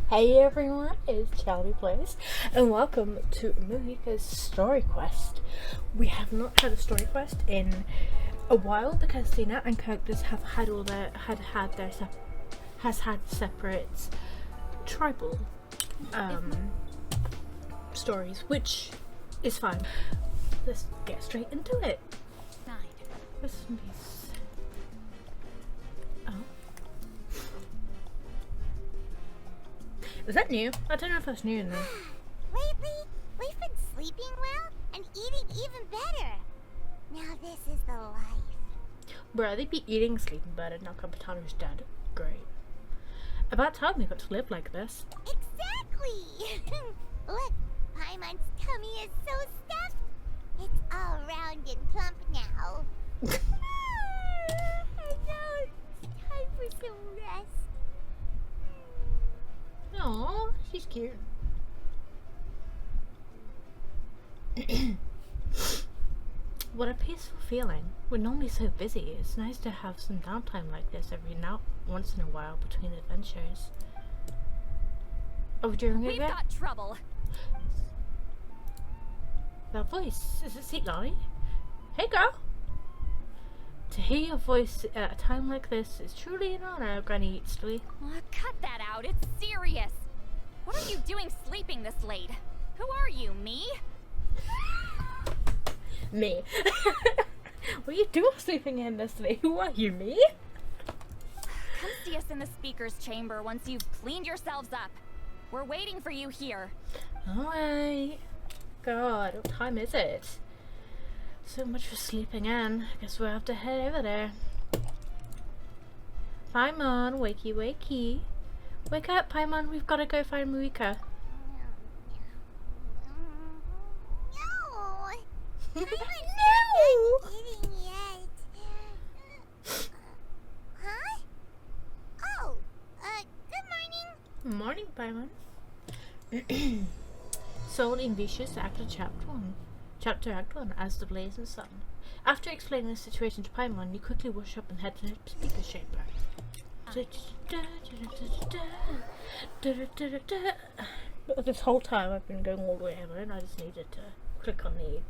Hey everyone, it's Charlie Plays, and welcome to mavuika's story quest. We have not had a story quest in a while because Lena and characters have had separate tribal stories, which is fine. Let's get straight into it. Listen, please. Oh. Is that new? I don't know if that's new in there. Lately, we've been sleeping well and eating even better. Now this is the life. Bro, they'd be eating sleeping bird now Capitano's dead. Great. About time we got to live like this. Exactly! Look, Paimon's tummy is so stuffed. It's all round and plump now. I know. It's time for some rest. Aww, she's cute. What a peaceful feeling. We're normally so busy. It's nice to have some downtime like this once in a while between adventures. Oh, during it We've yet? got trouble. That voice. Is it Seat Lolly? Hey girl! To hear your voice at a time like this is truly an honor, Granny Eatsley. Cut that out. It's serious. What are you doing sleeping this late? Who are you, me? Me. What are you doing sleeping in this late? Who are you, me? Come see us in the speaker's chamber once you've cleaned yourselves up. We're waiting for you here. Alright. God, what time is it? So much for sleeping in. I guess we'll have to head over there. Paimon, wakey wakey. Wake up, Paimon, we've got to go find mavuika. No! No! Eating yet. Huh? Oh, good morning. Morning, Paimon. Soul in Vicious, Act Chapter 1. Act 1, As the Blazing Sun. After explaining the situation to Paimon, you quickly wash up and head to the speaker's chamber. This whole time I've been going all the way over and I just needed to click on the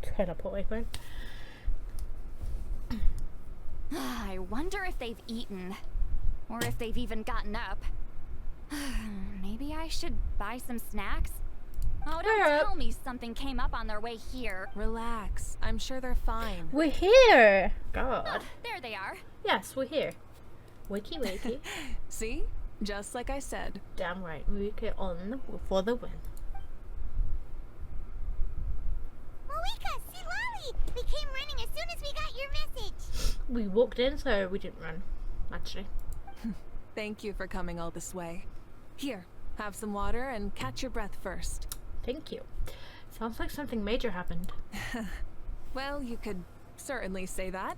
teleport icon. I wonder if they've eaten. Or if they've even gotten up. Maybe I should buy some snacks? Oh, don't tell me something came up on their way here. Relax. I'm sure they're fine. We're here! God. Oh, there they are. Yes, we're here. Wakey wakey. See? Just like I said. Damn right, mavuika on for the win. Mavuika, see Lolly! We came running as soon as we got your message. We walked in, so we didn't run, actually. Thank you for coming all this way. Here, have some water and catch your breath first. Thank you. Sounds like something major happened. Well, you could certainly say that.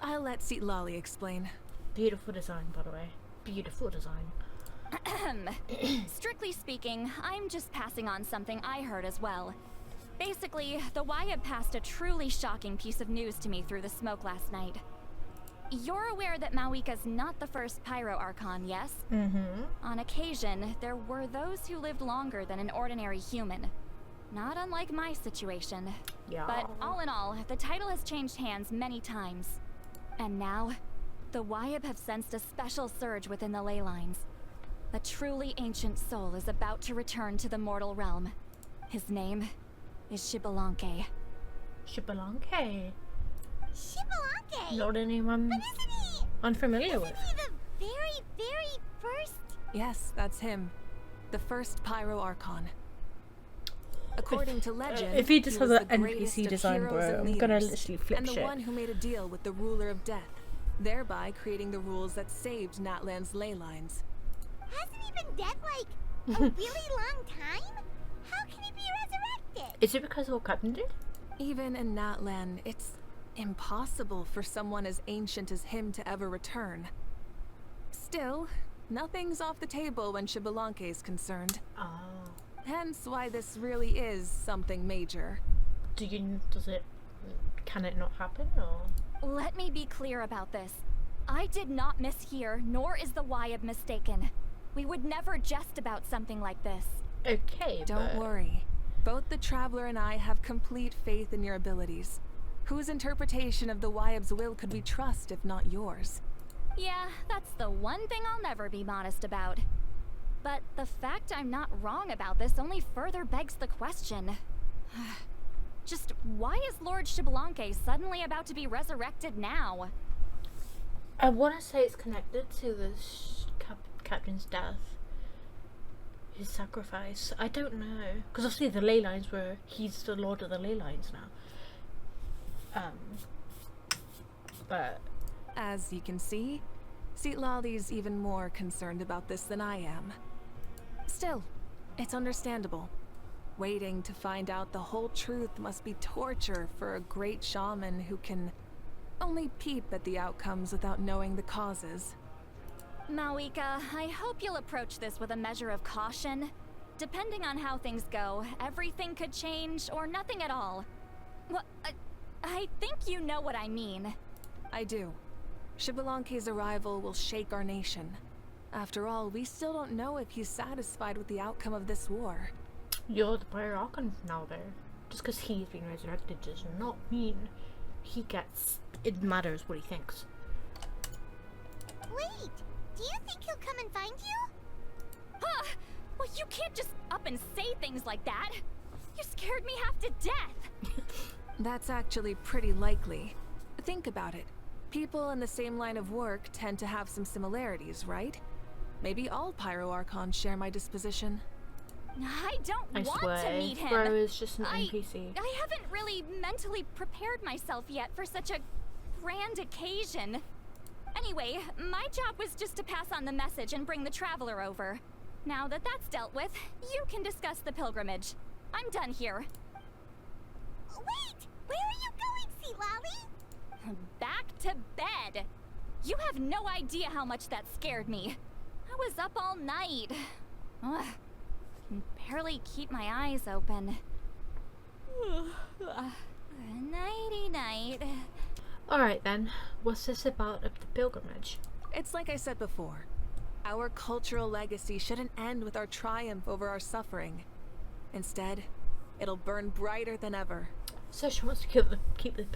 I'll let Seat Lolly explain. Beautiful design, by the way. Beautiful design. Strictly speaking, I'm just passing on something I heard as well. Basically, the Wyab passed a truly shocking piece of news to me through the smoke last night. You're aware that mavuika's not the first Pyro Archon, yes? Mm-hmm. On occasion, there were those who lived longer than an ordinary human. Not unlike my situation. Yeah. But all in all, the title has changed hands many times. And now, the Wyab have sensed a special surge within the ley lines. A truly ancient soul is about to return to the mortal realm. His name is Xbalanque. Xbalanque. Xbalanque! Not anyone But isn't he... unfamiliar with. Isn't he the very, very first... Yes, that's him. The first Pyro Archon. According to legend, if he just has was an the greatest NPC of design, heroes bro, and I'm gonna leaders, literally flip and the shit. one who made a deal with the ruler of death, thereby creating the rules that saved Natlan's ley lines. Hasn't he been dead, like, a really long time? How can he be resurrected? Is it because of what Captain did? Even in Natlan, it's impossible for someone as ancient as him to ever return. Still, nothing's off the table when Xbalanque is concerned. Oh. Hence why this really is something major. Can it not happen, or? Let me be clear about this. I did not mishear, nor is the Wyab mistaken. We would never jest about something like this. Okay, Don't but worry. Both the Traveler and I have complete faith in your abilities. Whose interpretation of the Wyab's will could we trust if not yours? Yeah, that's the one thing I'll never be modest about. But the fact I'm not wrong about this only further begs the question. Just why is Lord Xbalanque suddenly about to be resurrected now? I want to say it's connected to the captain's death. His sacrifice. I don't know. Because obviously the ley lines were... He's the lord of the ley lines now. But... As you can see, Citlali's even more concerned about this than I am. Still, it's understandable. Waiting to find out the whole truth must be torture for a great shaman who can only peep at the outcomes without knowing the causes. Mavuika, I hope you'll approach this with a measure of caution. Depending on how things go, everything could change or nothing at all. Well, I think you know what I mean. I do. Xbalanque's arrival will shake our nation. After all, we still don't know if he's satisfied with the outcome of this war. You're the Prior Archon now there. Just because he's been resurrected does not mean he gets... It matters what he thinks. Wait, do you think he'll come and find you? Huh! Well, you can't just up and say things like that. You scared me half to death. That's actually pretty likely. Think about it. People in the same line of work tend to have some similarities, right? Maybe all Pyro Archons share my disposition. I don't I want swear, to meet him. Bro is just an NPC. I haven't really mentally prepared myself yet for such a grand occasion. Anyway, my job was just to pass on the message and bring the Traveler over. Now that that's dealt with, you can discuss the pilgrimage. I'm done here. Wait! Where are you going, Citlali? Back to bed. You have no idea how much that scared me. I was up all night. Ugh. Can barely keep my eyes open. Nighty-night. Alright then, what's this about of the pilgrimage? It's like I said before. Our cultural legacy shouldn't end with our triumph over our suffering. Instead, it'll burn brighter than ever. So she wants to keep the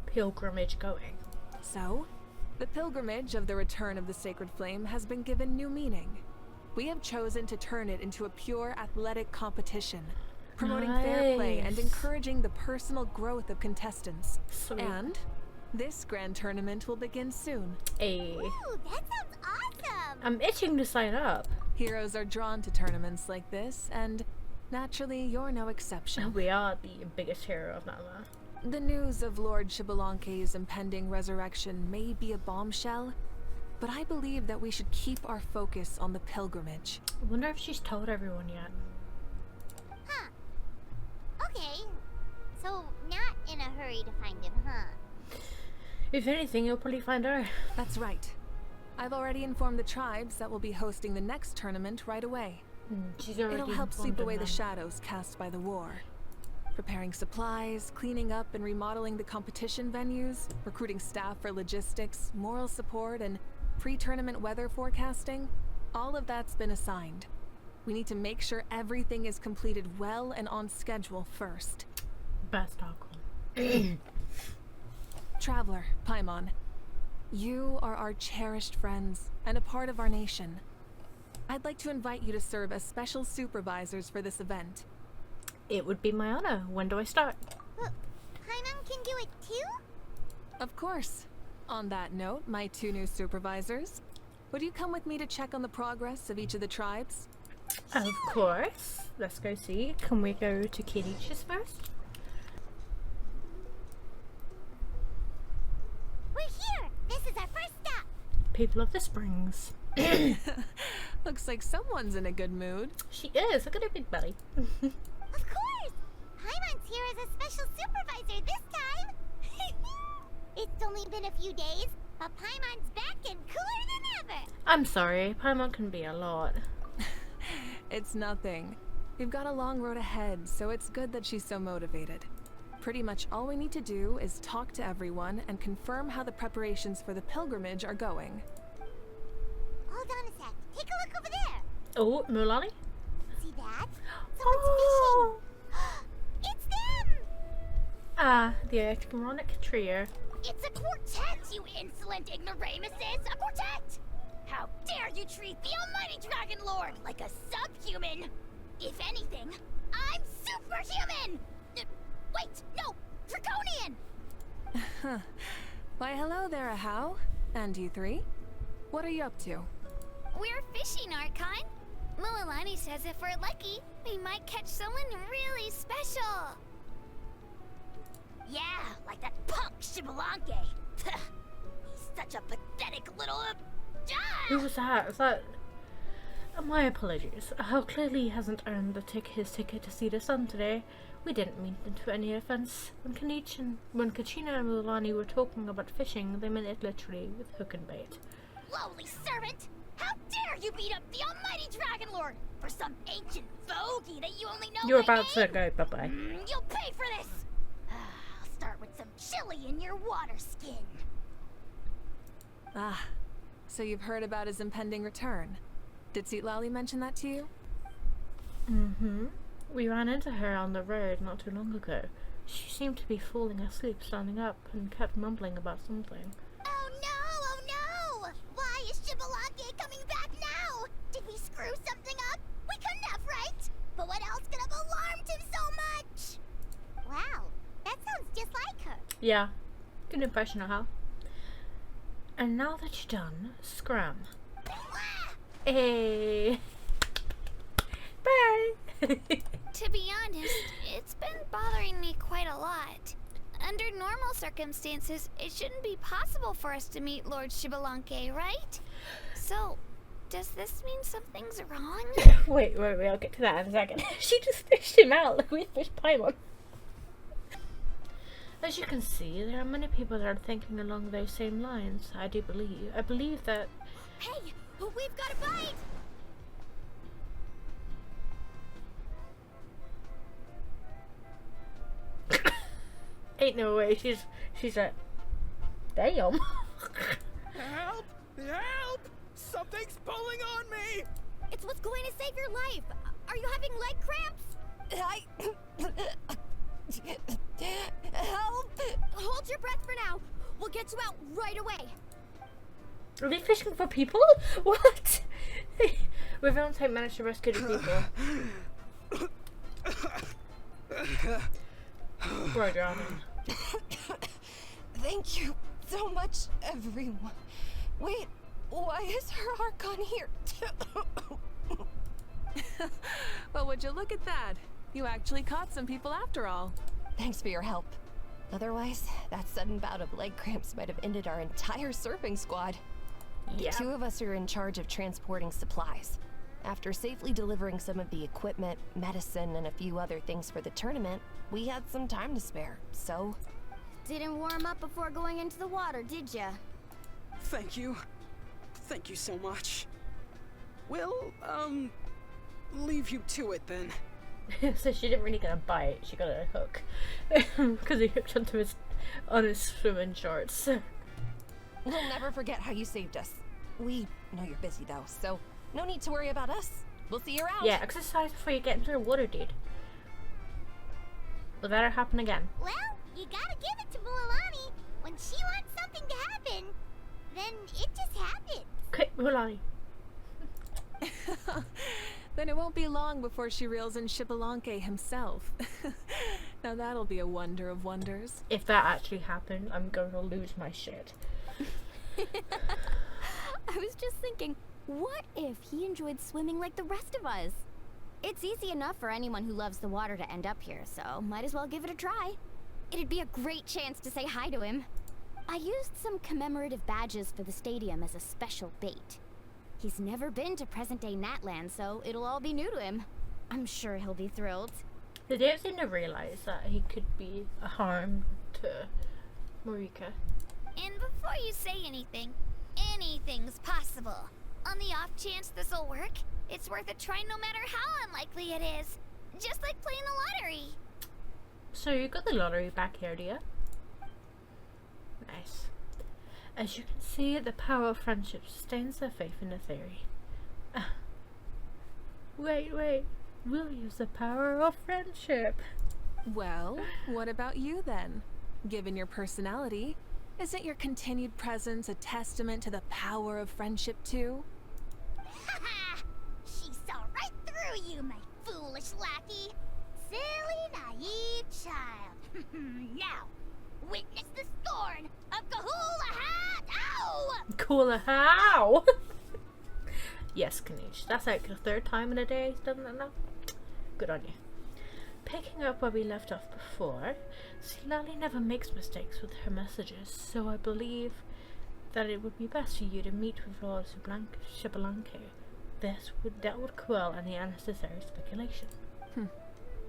pilgrimage going. So, the pilgrimage of the return of the sacred flame has been given new meaning. We have chosen to turn it into a pure athletic competition, promoting fair play and Nice. encouraging the personal growth of contestants. Sweet. And this grand tournament will begin soon. Hey, Ooh, that sounds awesome! I'm itching to sign up. Heroes are drawn to tournaments like this, and naturally, you're no exception. We are the biggest hero of Nala. The news of Lord Xbalanque's impending resurrection may be a bombshell, but I believe that we should keep our focus on the pilgrimage. I wonder if she's told everyone yet. Huh. Okay. So, not in a hurry to find him, huh? If anything, you'll probably find her. That's right. I've already informed the tribes that we'll be hosting the next tournament right away. She's already It'll help informed sweep away them. the shadows cast by the war. Preparing supplies, cleaning up and remodeling the competition venues, recruiting staff for logistics, moral support, and pre-tournament weather forecasting. All of that's been assigned. We need to make sure everything is completed well and on schedule first. Best Archon. Traveler, Paimon, you are our cherished friends and a part of our nation. I'd like to invite you to serve as special supervisors for this event. It would be my honor. When do I start? Paimon can do it too? Of course. On that note, my two new supervisors, would you come with me to check on the progress of each of the tribes? Of course. Let's go see. Can we go to Kirich's first? We're here! This is our first stop! People of the Springs. Looks like someone's in a good mood. She is. Look at her big belly. Of course! Paimon's here as a special supervisor this time! It's only been a few days, but Paimon's back and cooler than ever! I'm sorry. Paimon can be a lot. It's nothing. We've got a long road ahead, so it's good that she's so motivated. Pretty much all we need to do is talk to everyone and confirm how the preparations for the pilgrimage are going. Hold on a sec. Take a look over there. Oh, Mulani? See that? Oh! Someone's fishing. It's them! Ah, the electronic trio. It's a quartet, you insolent ignoramuses! A quartet! How dare you treat the almighty Dragon Lord like a subhuman! If anything, I'm superhuman! Wait, no! Draconian! Why, hello there, Ahau. And you three? What are you up to? We're fishing, Archon. Mualani says if we're lucky, we might catch someone really special. Yeah, like that punk Shibalanke. He's such a pathetic little... Who was that? Was that... my apologies. How clearly he hasn't earned his ticket to see the sun today. We didn't mean to any offense. When Kachina and Mulani were talking about fishing, they meant it literally with hook and bait. Lowly servant! How dare you beat up the almighty Dragon Lord for some ancient bogey that you only know You're by about to name? go bye-bye. You'll pay for this! I'll start with some chili in your water skin. Ah, so you've heard about his impending return. Did Lali mention that to you? Mm-hmm. We ran into her on the road not too long ago. She seemed to be falling asleep standing up and kept mumbling about something. Oh no! Why is Shibalake coming back now? Did we screw something up? We couldn't have, right? But what else could have alarmed him so much? Wow, that sounds just like her. Yeah, good impression, Ahau. And now that you're done, scram. Hey. Bye. To be honest, it's been bothering me quite a lot. Under normal circumstances, it shouldn't be possible for us to meet Lord Shibalanke, right? So, does this mean something's wrong? wait, I'll get to that in a second. She just fished him out like we fished Paimon. As you can see, there are many people that are thinking along those same lines. I believe that... Hey, we've got a bite! Ain't no way, she's like... Damn. Help! Help! Something's pulling on me! It's what's going to save your life. Are you having leg cramps? Help! Hold your breath for now. We'll get you out right away. Are they fishing for people? What? We've only managed to rescue the people. We're drowning. Thank you so much, everyone. Wait, why is her Archon here? Well, would you look at that? You actually caught some people after all. Thanks for your help. Otherwise, that sudden bout of leg cramps might have ended our entire surfing squad. Yeah. The two of us are in charge of transporting supplies. After safely delivering some of the equipment, medicine, and a few other things for the tournament, we had some time to spare, so... Didn't warm up before going into the water, did ya? Thank you. Thank you so much. We'll, leave you to it then. So she didn't really get a bite, she got a hook. Because he hooked onto his swimming shorts. We'll never forget how you saved us. We know you're busy though, so no need to worry about us. We'll see you around. Yeah, exercise before you get into the water, dude. Will that happen again? Well, you gotta give it to Mualani. When she wants something to happen, then it just happens. Quick, Mulani. Then it won't be long before she reels in Shibalanke himself. Now that'll be a wonder of wonders. If that actually happened, I'm going to lose my shit. I was just thinking, what if he enjoyed swimming like the rest of us? It's easy enough for anyone who loves the water to end up here, so might as well give it a try. It'd be a great chance to say hi to him. I used some commemorative badges for the stadium as a special bait. He's never been to present-day Natland, so it'll all be new to him. I'm sure he'll be thrilled. They don't seem to realize that he could be a harm to Marika. And before you say anything, anything's possible. On the off chance this'll work, it's worth a try no matter how unlikely it is. Just like playing the lottery. So you got the lottery back here, do you? Nice. As you can see, the power of friendship sustains their faith in the theory. Wait. We'll use the power of friendship. Well, what about you then? Given your personality, isn't your continued presence a testament to the power of friendship too? Haha! She saw right through you, my foolish lackey. Silly, naive child. Now, witness the scorn of Kahula Hat! Ow! Cooler how? Yes, Kanish. That's like the third time in a day he's done that now. Good on you. Picking up where we left off before, Silali never makes mistakes with her messages, so I believe that it would be best for you to meet with Lord Shabalanke. That would quell any unnecessary speculation.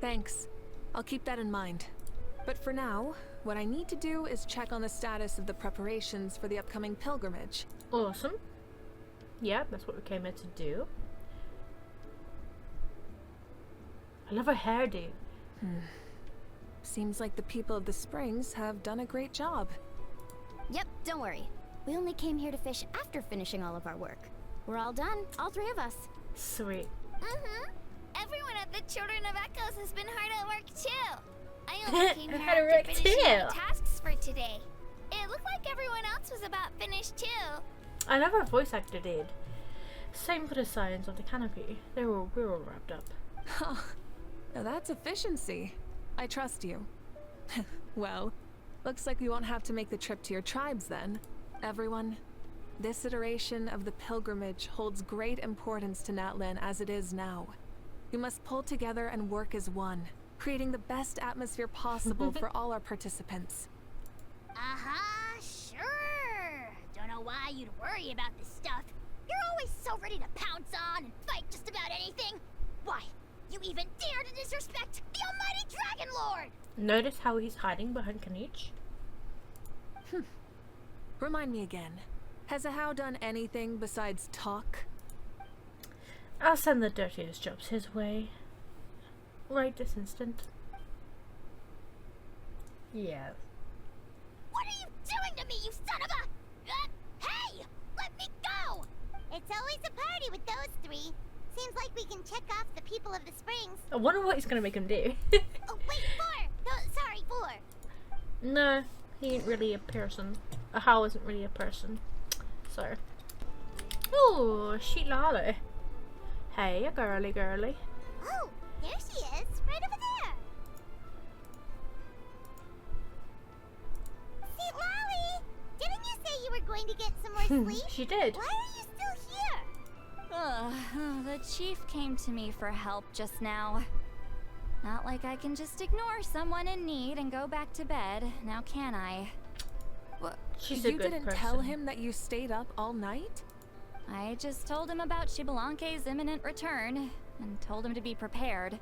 Thanks. I'll keep that in mind. But for now, what I need to do is check on the status of the preparations for the upcoming pilgrimage. Awesome. Yeah, that's what we came here to do. I love her hairdo. Seems like the people of the Springs have done a great job. Yep, don't worry. We only came here to fish after finishing all of our work. We're all done, all three of us. Sweet. Mm-hmm. Everyone at the Children of Echoes has been hard at work too. I only came here Hard at work after finishing too. my tasks for today. It looked like everyone else was about finished too. I love our voice actor did. Same for the signs of the canopy. We're all wrapped up. Now that's efficiency. I trust you. Well, looks like we won't have to make the trip to your tribes then. Everyone, this iteration of the pilgrimage holds great importance to Natlan as it is now. We must pull together and work as one, creating the best atmosphere possible for all our participants. Sure. Don't know why you'd worry about this stuff. You're always so ready to pounce on and fight just about anything. Why, you even dare to disrespect the almighty Dragon Lord! Notice how he's hiding behind Kanich? Remind me again, has Ahau done anything besides talk? I'll send the dirtiest jobs his way. Right this instant. Yes. What are you doing to me, you son of a... hey! Let me go! It's always a party with those three. Seems like we can check off the people of the Springs. I wonder what he's gonna make him do. Oh, wait, Four! No, sorry, Four. No, he ain't really a person. Ahau isn't really a person. So. Ooh, she Lala. Hey, a girly. Oh, there she is, right over there. See, Lolly, didn't you say you were going to get some more sleep? She did. Why are you still here? The chief came to me for help just now. Not like I can just ignore someone in need and go back to bed, now can I? What? She's a You good didn't person. tell him that you stayed up all night? I just told him about Shibalanke's imminent return, and told him to be prepared.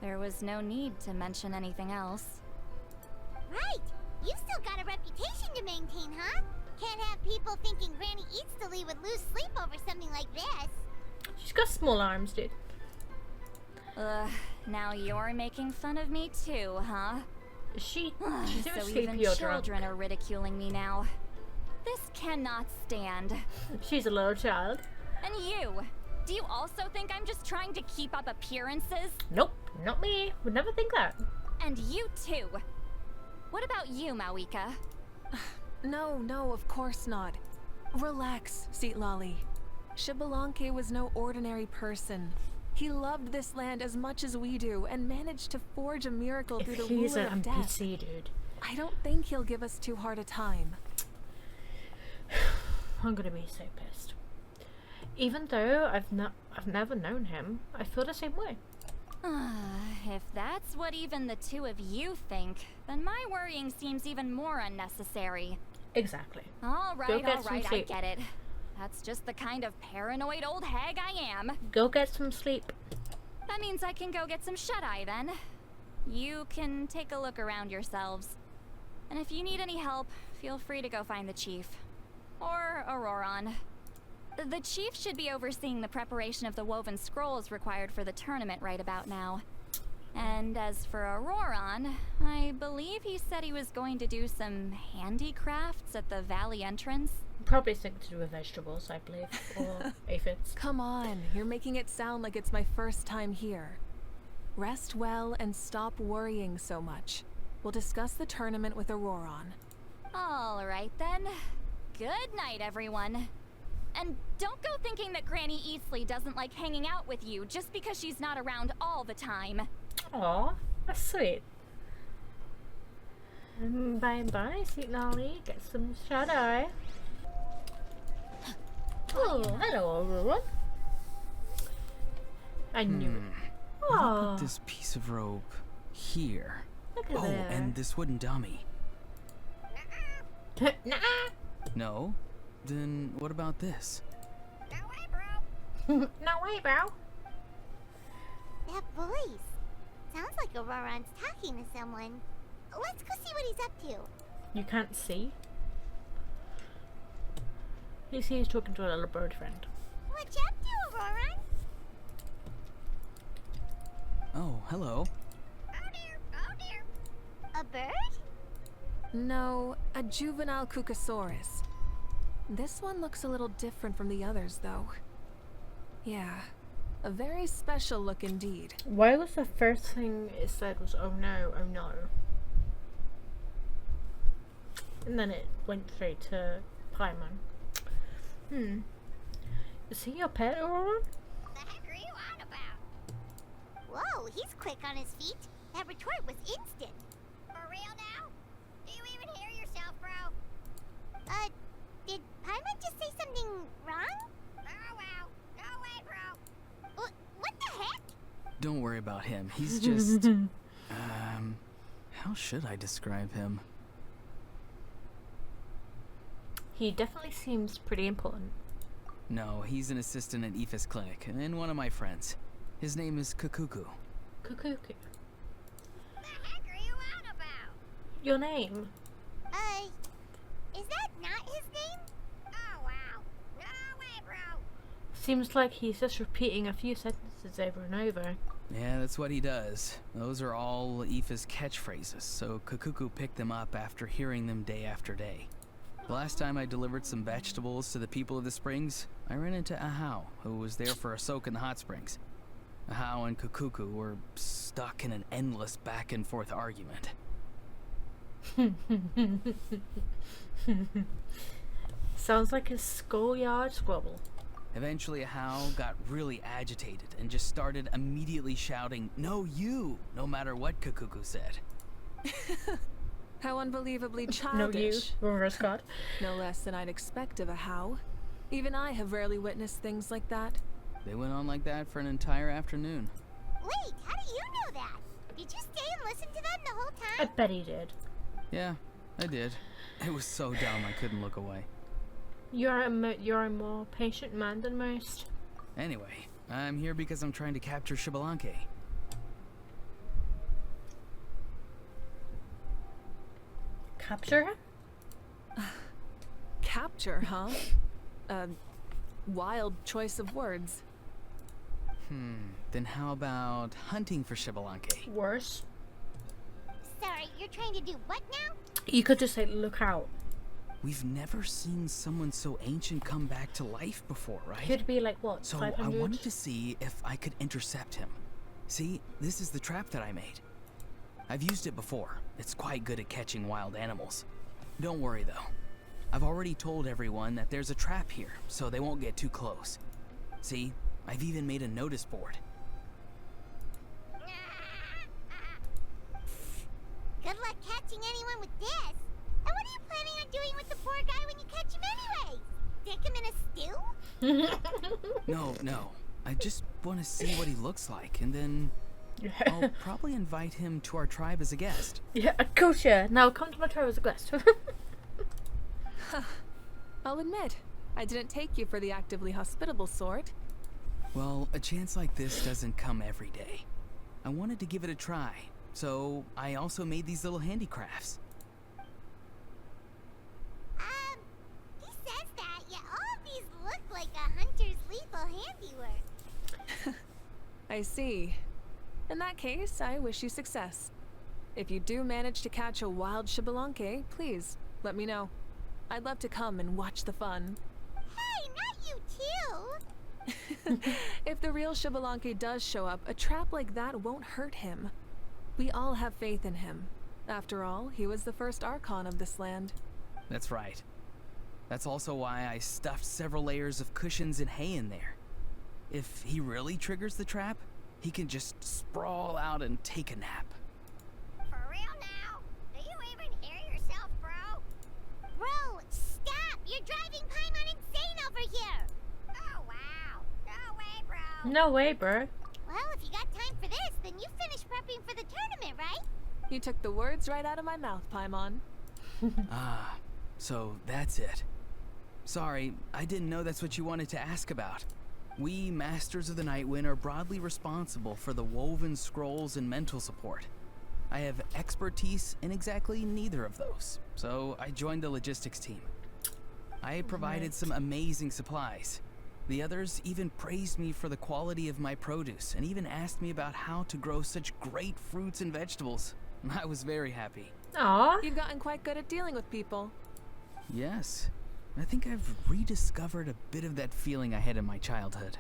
There was no need to mention anything else. Right. You've still got a reputation to maintain, huh? Can't have people thinking Granny Eatsterly would lose sleep over something like this. She's got small arms, dude. Now you're making fun of me too, huh? She's So either sleepy even or drunk. children are ridiculing me now. This cannot stand. She's a little child. And you! Do you also think I'm just trying to keep up appearances? Nope, not me. Would never think that. And you too! What about you, Mavuika? No, of course not. Relax, Seatlali. Shibalanke was no ordinary person. He loved this land as much as we do and managed to forge a miracle through If the he's ruler an of death. NPC, dude. I don't think he'll give us too hard a time. I'm gonna be so pissed. Even though I've never known him, I feel the same way. If that's what even the two of you think, then my worrying seems even more unnecessary. Exactly. All Go right, get some I sleep. get it. That's just the kind of paranoid old hag I am. Go get some sleep. That means I can go get some shut-eye then. You can take a look around yourselves. And if you need any help, feel free to go find the chief. Or Auroron. The chief should be overseeing the preparation of the woven scrolls required for the tournament right about now. And as for Auroron, I believe he said he was going to do some handicrafts at the valley entrance. Probably something to do with vegetables, I believe, or aphids. Come on, you're making it sound like it's my first time here. Rest well and stop worrying so much. We'll discuss the tournament with Auroron. All right then. Good night, everyone. And don't go thinking that Granny Eastley doesn't like hanging out with you just because she's not around all the time. Aw, that's sweet. Bye bye, sweet Nolly. Get some shadow. Oh, hello, everyone. I knew it. I'll Aw, put this piece of rope here. look at Oh, there. and this wooden dummy. Nah. No? Then what about this? No way, bro. No way, bro. That voice. Sounds like Auroron's talking to someone. Let's go see what he's up to. You can't see? You see he's talking to a little bird friend. What you up to, Auroron? Oh, hello. Oh dear, oh dear. A bird? No, a juvenile Cucosaurus. This one looks a little different from the others, though. Yeah, a very special look indeed. Why was the first thing it said was, oh no, oh no? And then it went straight to Paimon. Is he your pet, Aurora? The heck are you on about? Whoa, he's quick on his feet. That retort was instant. For real now? Do you even hear yourself, bro? Did Paimon just say something wrong? Oh wow, no way, bro. What the heck? Don't worry about him. He's just... how should I describe him? He definitely seems pretty important. No, he's an assistant at Aoife's clinic, and one of my friends. His name is Kukuku. Cuckoo. The heck are you on about? Your name? Is that not his name? Oh wow, no way, bro. Seems like he's just repeating a few sentences over and over. Yeah, that's what he does. Those are all Aoife's catchphrases, so Kukuku picked them up after hearing them day after day. The last time I delivered some vegetables to the people of the springs, I ran into Ahau, who was there for a soak in the hot springs. Ahau and Kukuku were stuck in an endless back and forth argument. Sounds like a schoolyard squabble. Eventually, Ahau got really agitated and just started immediately shouting, "No, you!" no matter what Kukuku said. How unbelievably No, you. childish. Reverse card. No less than I'd expect of a How. Even I have rarely witnessed things like that. They went on like that for an entire afternoon. Wait, how do you know that? Did you stay and listen to them the whole I time? bet he did. Yeah, I did. It was so dumb I couldn't look away. You're a more patient man than most. Anyway, I'm here because I'm trying to capture Shibalanke. Capture her? Capture, huh? A wild choice of words. Then how about hunting for Shibalanke? Worse. Sorry, you're trying to do what now? You could just say, look out. We've never seen someone so ancient come back to life before, right? Could be like, what, So 500? I wanted to see if I could intercept him. See, this is the trap that I made. I've used it before. It's quite good at catching wild animals. Don't worry though. I've already told everyone that there's a trap here, so they won't get too close. See, I've even made a notice board. Good luck catching anyone with this. And what are you planning on doing with the poor guy when you catch him anyway? Stick him in a stew? No. I just want to see what he looks like, and then I'll probably invite him to our tribe as a guest. Yeah, kosher. Now come to my tribe as a guest. I'll admit, I didn't take you for the actively hospitable sort. Well, a chance like this doesn't come every day. I wanted to give it a try, so I also made these little handicrafts. He says that, yet all of these look like a hunter's lethal handiwork. I see. In that case, I wish you success. If you do manage to catch a wild Shibalanke, please, let me know. I'd love to come and watch the fun. Hey, not you too! If the real Xbalanque does show up, a trap like that won't hurt him. We all have faith in him. After all, he was the first Archon of this land. That's right. That's also why I stuffed several layers of cushions and hay in there. If he really triggers the trap, he can just sprawl out and take a nap. For real now? Do you even hear yourself, bro? Bro, stop! You're driving Paimon insane over here! Oh, wow. No way, bro. No way, bro. Well, if you got time for this, then you finished prepping for the tournament, right? You took the words right out of my mouth, Paimon. Ah, so that's it. Sorry, I didn't know that's what you wanted to ask about. We, Masters of the Nightwind, are broadly responsible for the woven scrolls and mental support. I have expertise in exactly neither of those, so I joined the logistics team. I provided some amazing supplies. The others even praised me for the quality of my produce and even asked me about how to grow such great fruits and vegetables. I was very happy. Aw. You've gotten quite good at dealing with people. Yes, I think I've rediscovered a bit of that feeling I had in my childhood.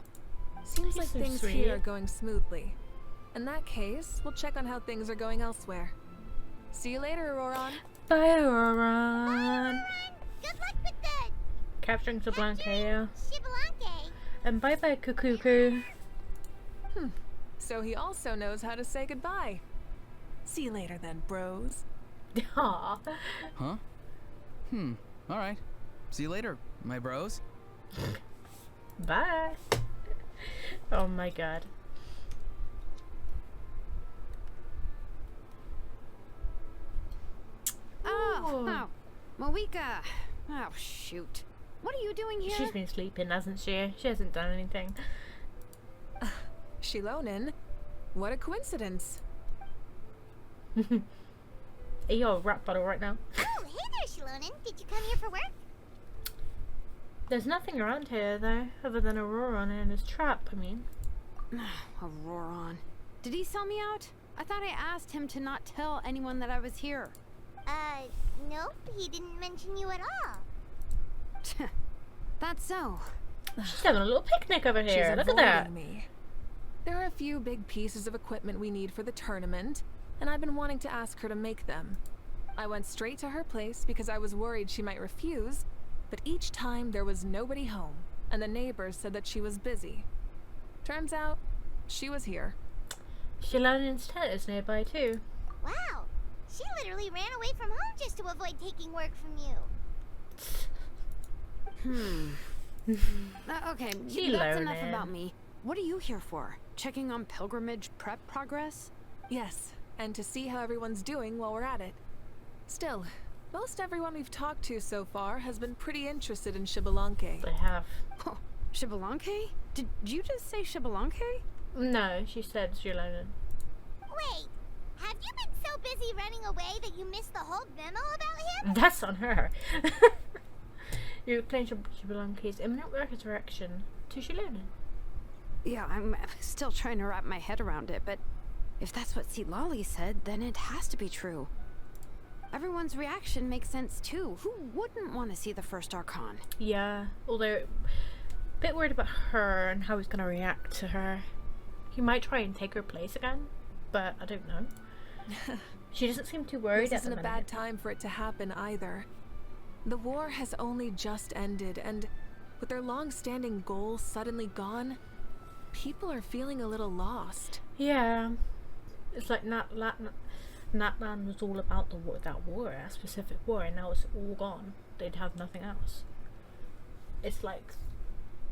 Seems like so things sweet. here are going smoothly. In that case, we'll check on how things are going elsewhere. See you later, Auroron. Bye, Auroron. Good luck with the Capturing Xbalanque, yeah. Xbalanque. And bye bye, Cuckoo. So he also knows how to say goodbye. See you later then, bros. Aw. Huh? Alright. See you later, my bros. Bye. Oh my god. Oh, mavuika. Oh, shoot. What are you doing here? She's been sleeping, hasn't she? She hasn't done anything. Shilonen? What a coincidence. Are you a rap battle right now? Oh, hey there, Shilonen. Did you come here for work? There's nothing around here, though, other than Auroron and his trap, I mean. Auroron. Did he sell me out? I thought I asked him to not tell anyone that I was here. Nope. He didn't mention you at all. That's so. She's having a little picnic over here. She's Look at that. avoiding me. There are a few big pieces of equipment we need for the tournament, and I've been wanting to ask her to make them. I went straight to her place because I was worried she might refuse, but each time there was nobody home, and the neighbors said that she was busy. Turns out, she was here. Shilonen's tent is nearby, too. Wow. She literally ran away from home just to avoid taking work from you. Okay, She that's enough loaded. about me. What are you here for? Checking on pilgrimage prep progress? Yes, and to see how everyone's doing while we're at it. Still, most everyone we've talked to so far has been pretty interested in Xbalanque. They have. Oh, Xbalanque? Did you just say Xbalanque? No, she said Shilonen. Wait. Have you been so busy running away that you missed the whole memo about him? That's on her. You claim Xbalanque's imminent resurrection to Shilonen. Yeah, I'm still trying to wrap my head around it, but if that's what Lolly said, then it has to be true. Everyone's reaction makes sense too. Who wouldn't want to see the first Archon? Yeah, although a bit worried about her and how he's gonna react to her. He might try and take her place again, but I don't know. She doesn't seem too worried This at the isn't a minute. bad time for it to happen either. The war has only just ended, and with their long-standing goals suddenly gone, people are feeling a little lost. Yeah, it's like Natlan was all about that specific war, and now it's all gone. They'd have nothing else. It's like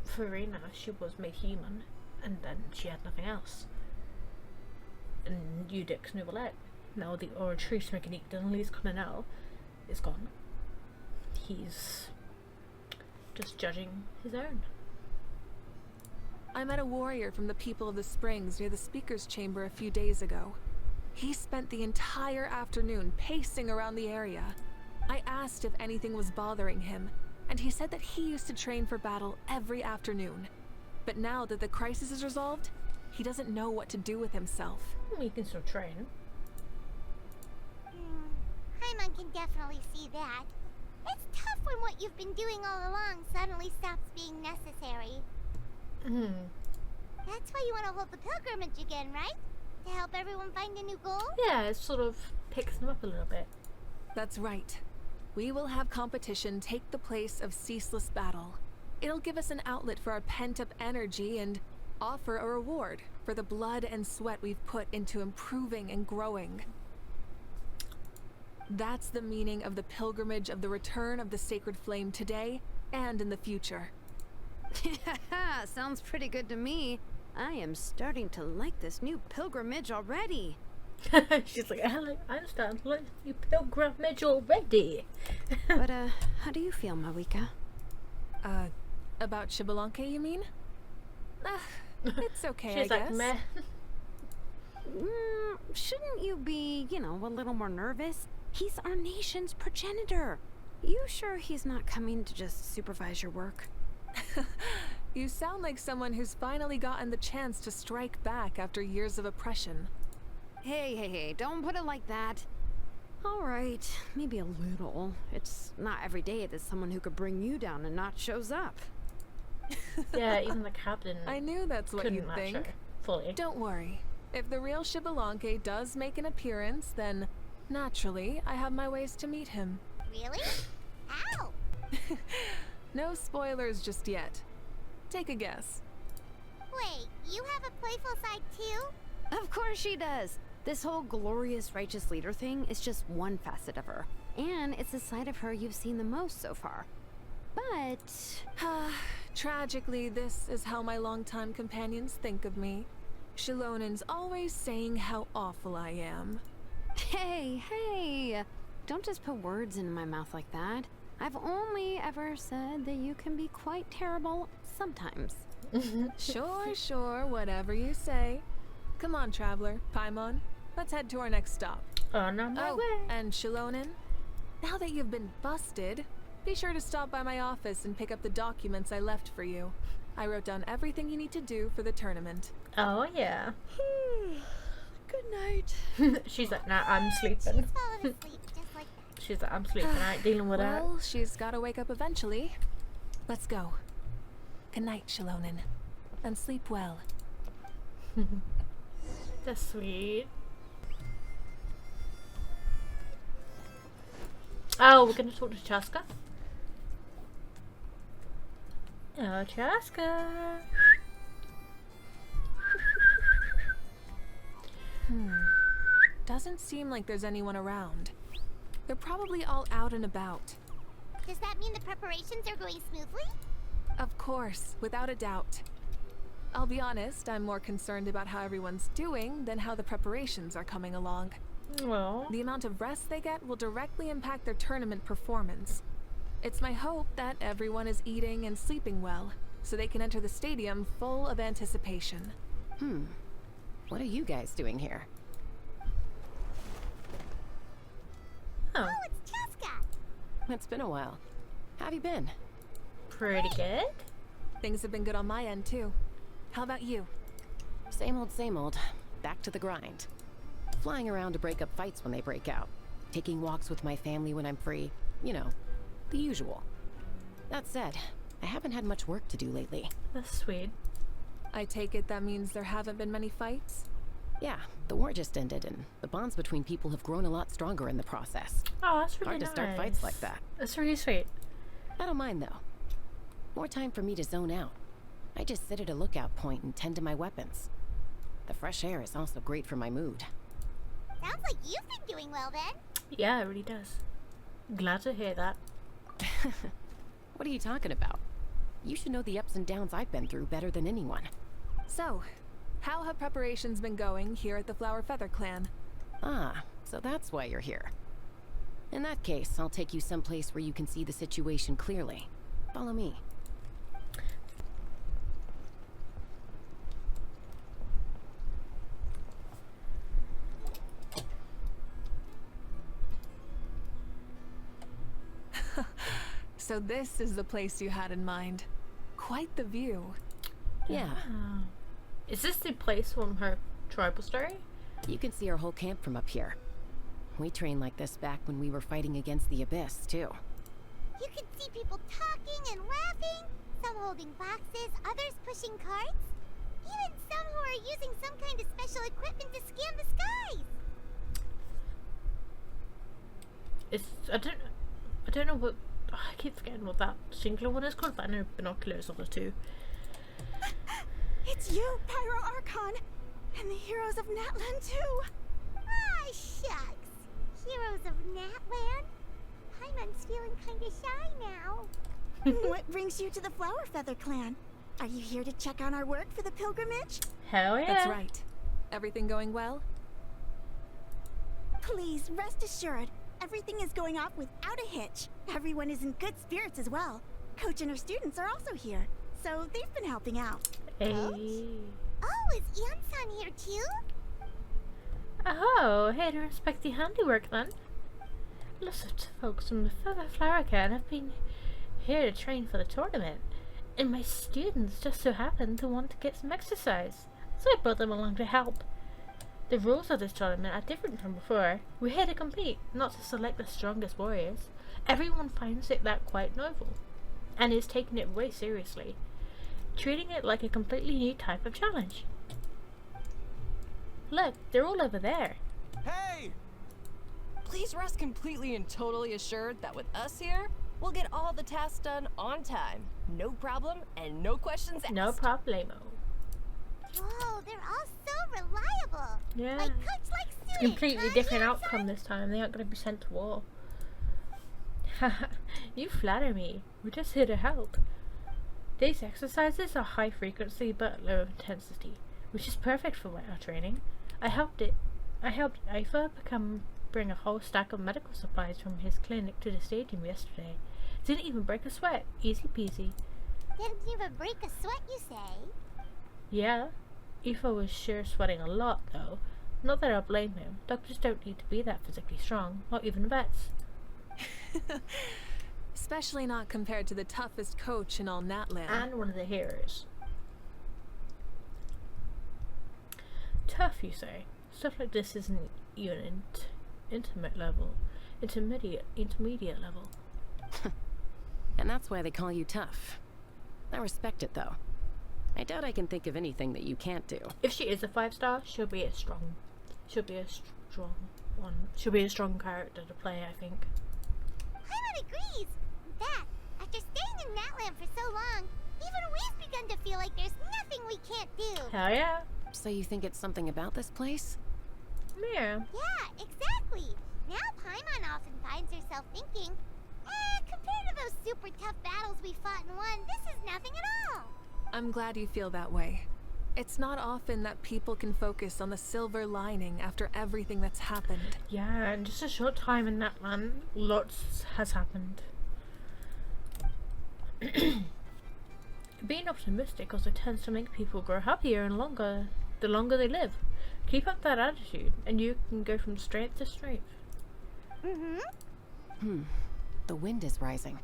Farina, she was made human, and then she had nothing else. And Udix Nouvellette, now the Oratrice Mechanique Dunley's coming out, is gone. He's just judging his own. I met a warrior from the People of the Springs near the Speaker's Chamber a few days ago. He spent the entire afternoon pacing around the area. I asked if anything was bothering him, and he said that he used to train for battle every afternoon. But now that the crisis is resolved, he doesn't know what to do with himself. Well, you can still train. Paimon can definitely see that. It's tough when what you've been doing all along suddenly stops being necessary. That's why you want to hold the pilgrimage again, right? To help everyone find a new goal? Yeah, it sort of picks them up a little bit. That's right. We will have competition take the place of ceaseless battle. It'll give us an outlet for our pent-up energy and offer a reward for the blood and sweat we've put into improving and growing. That's the meaning of the pilgrimage of the return of the sacred flame today and in the future. Sounds pretty good to me. I am starting to like this new pilgrimage already. She's like, I'm starting to like you pilgrimage already. But, how do you feel, Mavuika? About Xbalanque, you mean? It's okay, She's I like, guess. meh. Shouldn't you be, a little more nervous? He's our nation's progenitor. You sure he's not coming to just supervise your work? You sound like someone who's finally gotten the chance to strike back after years of oppression. Hey, don't put it like that. All right, maybe a little. It's not every day that someone who could bring you down and not shows up. Yeah, even the captain. I knew that's what couldn't you'd match think. her fully. Don't worry. If the real Xbalanque does make an appearance, then naturally I have my ways to meet him. Really? How? No spoilers just yet. Take a guess. Wait, you have a playful side too? Of course she does. This whole glorious righteous leader thing is just one facet of her. And it's the side of her you've seen the most so far. But... Tragically, this is how my longtime companions think of me. Shilonen's always saying how awful I am. Hey! Don't just put words into my mouth like that. I've only ever said that you can be quite terrible sometimes. Sure, whatever you say. Come on, traveler, Paimon. Let's head to our next stop. On my way. And Shilonen, now that you've been busted, be sure to stop by my office and pick up the documents I left for you. I wrote down everything you need to do for the tournament. Oh, yeah. Good night. She's like, nah, I'm sleeping. Fallen asleep just like that. She's like, I'm sleeping. I ain't dealing with that. Well, she's gotta wake up eventually. Let's go. Good night, Shilonen. And sleep well. That's sweet. Oh, we're gonna talk to Chaska. Oh, Chaska. Doesn't seem like there's anyone around. They're probably all out and about. Does that mean the preparations are going smoothly? Of course, without a doubt. I'll be honest, I'm more concerned about how everyone's doing than how the preparations are coming along. Well, The amount of rest they get will directly impact their tournament performance. It's my hope that everyone is eating and sleeping well, so they can enter the stadium full of anticipation. What are you guys doing here? oh, Oh, it's Cheska! It's been a while. How have you been? pretty good. Things have been good on my end, too. How about you? Same old. Back to the grind. Flying around to break up fights when they break out. Taking walks with my family when I'm free. You know, the usual. That said, I haven't had much work to do lately. That's sweet. I take it that means there haven't been many fights? Yeah, the war just ended and the bonds between people have grown a lot stronger in the process. Oh, that's really Hard to nice. start fights like that. That's really sweet. I don't mind though. More time for me to zone out. I just sit at a lookout point and tend to my weapons. The fresh air is also great for my mood. Sounds like you've been doing well then. Yeah, it really does. Glad to hear that. What are you talking about? You should know the ups and downs I've been through better than anyone. So, how have preparations been going here at the Flower Feather Clan? Ah, so that's why you're here. In that case, I'll take you someplace where you can see the situation clearly. Follow me. So this is the place you had in mind. Quite the view. Yeah, Oh. Is this the place from her tribal story? you can see our whole camp from up here. We trained like this back when we were fighting against the Abyss, too. You could see people talking and laughing, some holding boxes, others pushing carts. Even some who are using some kind of special equipment to scan the skies. I don't know what, I keep forgetting what that singular one is called, but I know binoculars are the two. It's you, Pyro Archon, and the heroes of Natlan too. Ah, shucks. Heroes of Natland? Paimon's feeling kinda shy now. What brings you to the Flower Feather Clan? Are you here to check on our work for the pilgrimage? Hell yeah. That's right. Everything going well? Please, rest assured, everything is going off without a hitch. Everyone is in good spirits as well. Coach and her students are also here, so they've been helping out. Hey. Oh, is Ian-san here too? Oh, here to inspect the handiwork then. Lots of folks from the Feather Flower Clan have been here to train for the tournament, and my students just so happen to want to get some exercise, so I brought them along to help. The rules of this tournament are different from before. We're here to compete, not to select the strongest warriors. Everyone finds it that quite novel, and is taking it way seriously, treating it like a completely new type of challenge. Look, they're all over there. Hey! Please rest completely and totally assured that with us here, we'll get all the tasks done on time. No problem and no questions asked. No problemo. Whoa, they're all so reliable. Yeah. Like coach like students. Completely huh, different Ian-san? outcome this time. They aren't going to be sent to war. Haha, you flatter me. We're just here to help. These exercises are high frequency but low intensity, which is perfect for our training. I helped Ifa bring a whole stack of medical supplies from his clinic to the stadium yesterday. Didn't even break a sweat. Easy peasy. Didn't even break a sweat, you say? Yeah, Ifa was sure sweating a lot though. Not that I blame him. Doctors don't need to be that physically strong, not even vets. Especially not compared to the toughest coach in all Natland. And one of the heroes. Tough, you say? Stuff like this isn't even intermediate level. And that's why they call you tough. I respect it though. I doubt I can think of anything that you can't do. If she is a 5-star, she'll be a strong one. She'll be a strong character to play, I think. Paimon agrees. In fact, after staying in Natland for so long, even we've begun to feel like there's nothing we can't do. Hell yeah. So you think it's something about this place? Yeah. Yeah, exactly. Now Paimon often finds herself thinking, compared to those super tough battles we fought and won, this is nothing at all. I'm glad you feel that way. It's not often that people can focus on the silver lining after everything that's happened. Yeah, in just a short time in that land, lots has happened. Being optimistic also tends to make people grow happier and longer the longer they live. Keep up that attitude, and you can go from strength to strength. The wind is rising.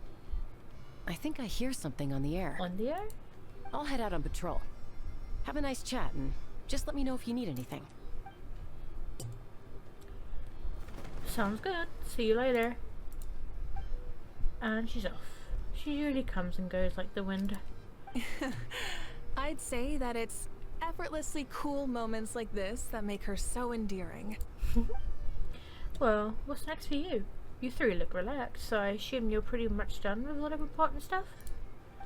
I think I hear something on the air. On the air? I'll head out on patrol. Have a nice chat, and just let me know if you need anything. Sounds good. See you later. And she's off. She usually comes and goes like the wind. I'd say that it's effortlessly cool moments like this that make her so endearing. Well, what's next for you? You three look relaxed, so I assume you're pretty much done with all of important stuff?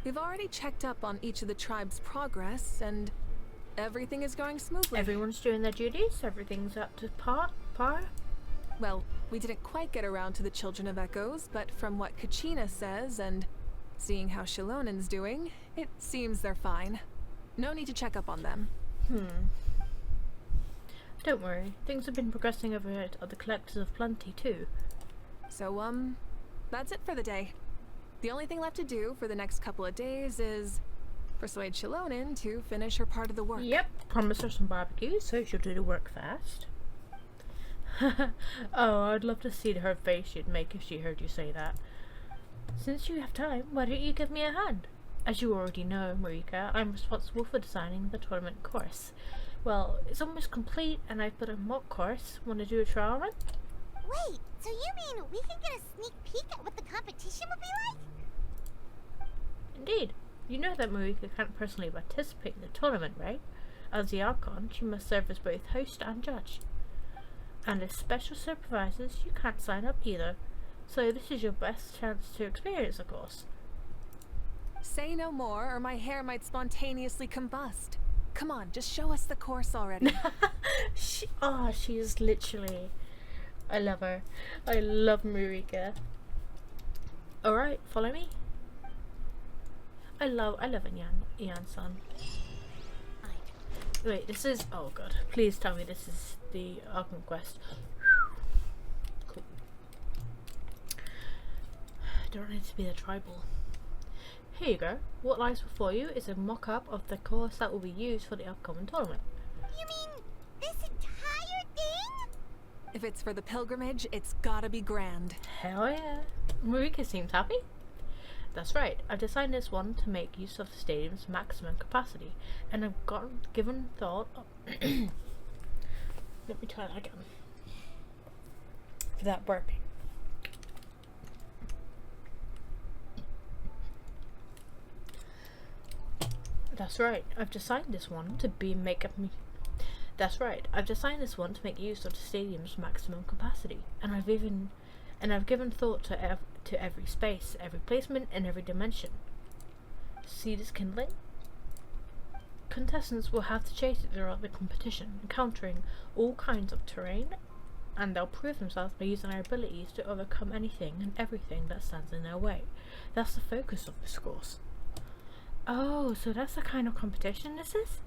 We've already checked up on each of the tribe's progress, and everything is going smoothly. Everyone's doing their duties? Everything's up to par? Well, we didn't quite get around to the Children of Echoes, but from what Kachina says, and seeing how Shilonen's doing, it seems they're fine. No need to check up on them. Don't worry, things have been progressing over at other collectors of plenty too. So, that's it for the day. The only thing left to do for the next couple of days is persuade Shilonen to finish her part of the work. Yep, promise her some barbecue so she'll do the work fast. Oh, I'd love to see her face she'd make if she heard you say that. Since you have time, why don't you give me a hand? As you already know, Marika, I'm responsible for designing the tournament course. Well, it's almost complete and I've put a mock course. Want to do a trial run? Wait, so you mean we can get a sneak peek at what the competition will be like? Indeed. You know that Mavuika can't personally participate in the tournament, right? As the Archon, she must serve as both host and judge. And as special supervisors, you can't sign up either. So this is your best chance to experience the course. Say no more, or my hair might spontaneously combust. Come on, just show us the course already. She is literally... I love her. I love Mavuika. Alright, follow me. I love Ian-san. Wait, this is... Oh god. Please tell me this is the Arkham quest. Cool. Don't need to be the tribal. Here you go. What lies before you is a mock-up of the course that will be used for the upcoming tournament. You mean this entire thing? If it's for the pilgrimage, it's gotta be grand. Hell yeah. Mavuika seems happy. That's right, I've designed this one to make use of the stadium's maximum capacity, and I've given thought let me try that again. Without burping. That's right, I've designed this one to make use of the stadium's maximum capacity, and I've given thought to every space, every placement, and every dimension. See this kindling? Contestants will have to chase it throughout the competition, encountering all kinds of terrain, and they'll prove themselves by using their abilities to overcome anything and everything that stands in their way. That's the focus of this course. Oh, so that's the kind of competition this is?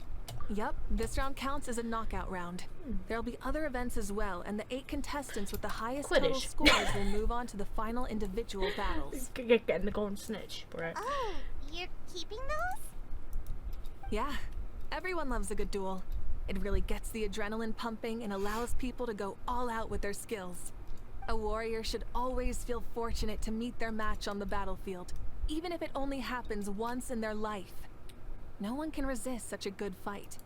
Yup, this round counts as a knockout round. There'll be other events as well, and the 8 contestants with the highest total scores will move on to the final individual battles. Getting the golden snitch, right? Oh, you're keeping those? Yeah, everyone loves a good duel. It really gets the adrenaline pumping and allows people to go all out with their skills. A warrior should always feel fortunate to meet their match on the battlefield, even if it only happens once in their life. No one can resist such a good fight.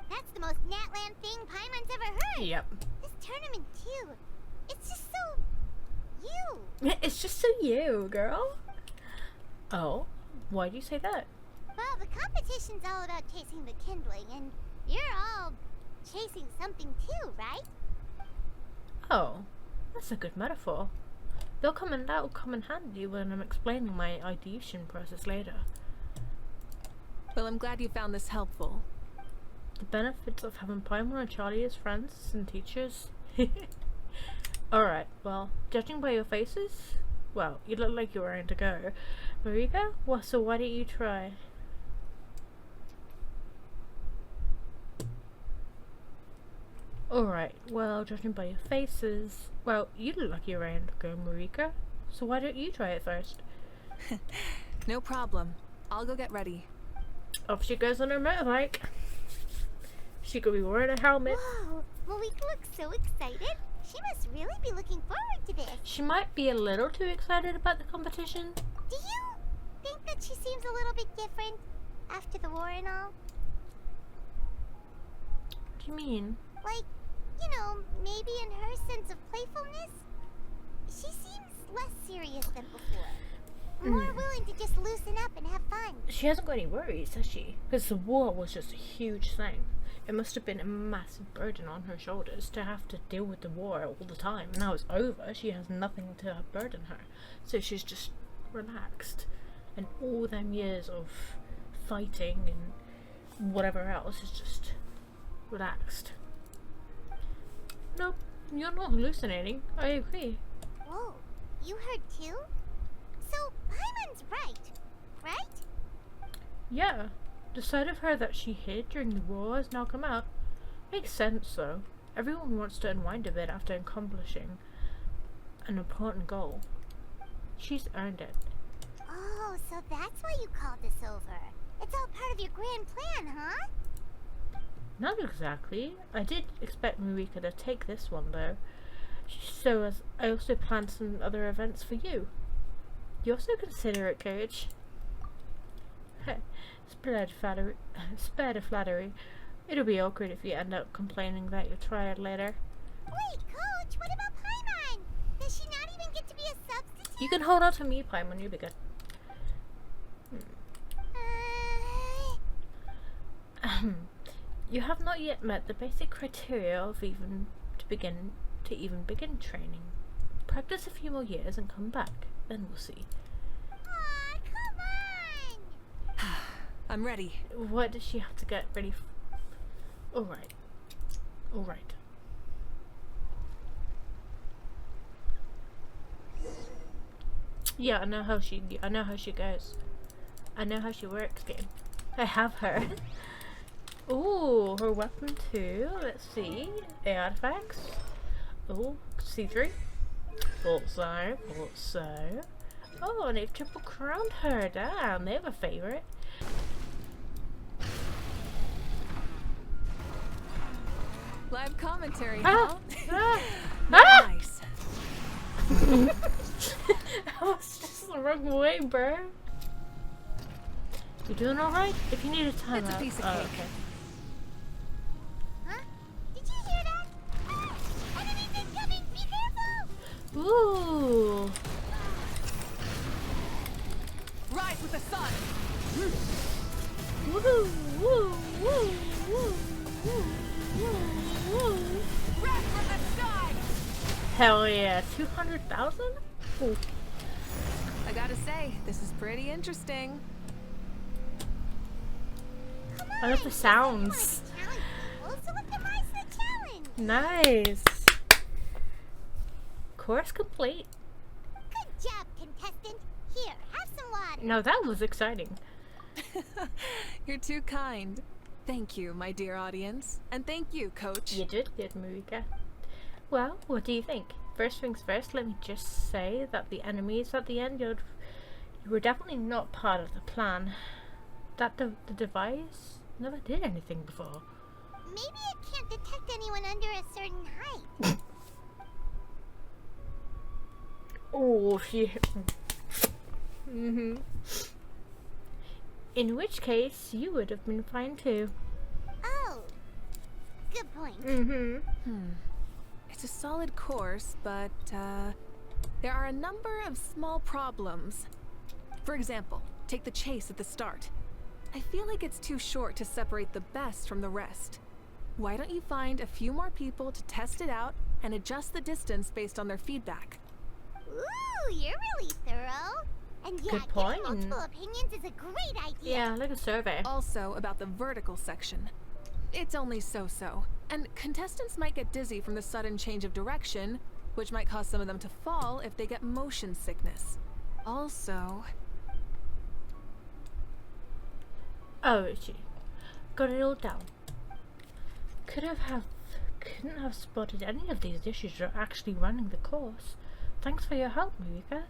That's the most Natland thing Paimon's ever heard. Yep. This tournament too. It's just so... you. It's just so you, girl. Oh, why do you say that? Well, the competition's all about chasing the kindling, and you're all chasing something too, right? Oh, that's a good metaphor. That'll come in handy when I'm explaining my ideation process later. Well, I'm glad you found this helpful. The benefits of having Paimon and Charlie as friends and teachers. Alright, well, judging by your faces, well, you look like you're ready to go. Mavuika? Well, so why don't you try? Alright, well, judging by your faces, well, you look like you're ready to go, Mavuika. So why don't you try it first? No problem. I'll go get ready. Off she goes on her motorbike. She could be wearing a helmet. Whoa, Mavuika looks so excited. She must really be looking forward to this. She might be a little too excited about the competition. Do you think that she seems a little bit different after the war and all? What do you mean? Like, you know, maybe in her sense of playfulness? She seems less serious than before. More willing to just loosen up and have fun. She hasn't got any worries, has she? Because the war was just a huge thing. It must have been a massive burden on her shoulders to have to deal with the war all the time. Now it's over, she has nothing to burden her. So she's just relaxed. And all them years of fighting and whatever else is just relaxed. Nope, you're not hallucinating. I agree. Whoa, you heard too? So, Paimon's right? Yeah. The side of her that she hid during the war has now come out. Makes sense though. Everyone wants to unwind a bit after accomplishing an important goal. She's earned it. Oh, so that's why you called this over. It's all part of your grand plan, huh? Not exactly. I did expect Mavuika to take this one though. So as I also planned some other events for you. You're so considerate, Coach. Spare the flattery. It'll be awkward if you end up complaining that you're tired later. Wait, Coach, what about Paimon? Does she not even get to be a substitute? You can hold on to me, Paimon. You'll be good. You have not yet met the basic criteria of even begin training. Practice a few more years and come back. Then we'll see. Aw, come on! I'm ready. What does she have to get ready for? Alright. Alright. Yeah, I know how she goes. I know how she works, game. I have her. Ooh, her weapon too. Let's see. Artifacts. Ooh, C3. Bullseye. Bullseye. Oh, and they've triple crowned her. Damn, they have a favorite. Live commentary, Ah! huh? Ah! Nice. That was just the wrong way, bro. You doing alright? If you need a timeout. It's a piece of cake. Okay. Huh? Did you hear that? Ah! Enemies incoming! Be careful! Ooh. Rise with the sun. Woo, woo, woo, woo, woo, woo, woo. Red from the sky. Hell yeah, 200,000? Ooh. I gotta say, this is pretty interesting. I love the sounds. Challenge people, so optimize the challenge! Nice. Course complete. Good job, contestant. Here, have some water. No, that was exciting. You're too kind. Thank you, my dear audience. And thank you, Coach. You did good, Mavuika. Well, what do you think? First things first, let me just say that the enemies at the end, you were definitely not part of the plan. That the device never did anything before. Maybe it can't detect anyone under a certain height. Oh, she. In which case, you would have been fine too. Oh, good point. It's a solid course, but there are a number of small problems. For example, take the chase at the start. I feel like it's too short to separate the best from the rest. Why don't you find a few more people to test it out and adjust the distance based on their feedback? Ooh, you're really thorough. And yeah, Good point. getting multiple opinions is a great idea. Yeah, like a survey. Also about the vertical section. It's only so-so, and contestants might get dizzy from the sudden change of direction, which might cause some of them to fall if they get motion sickness. Also... Oh, she got it all down. Couldn't have spotted any of these issues or actually running the course. Thanks for your help, Mavuika.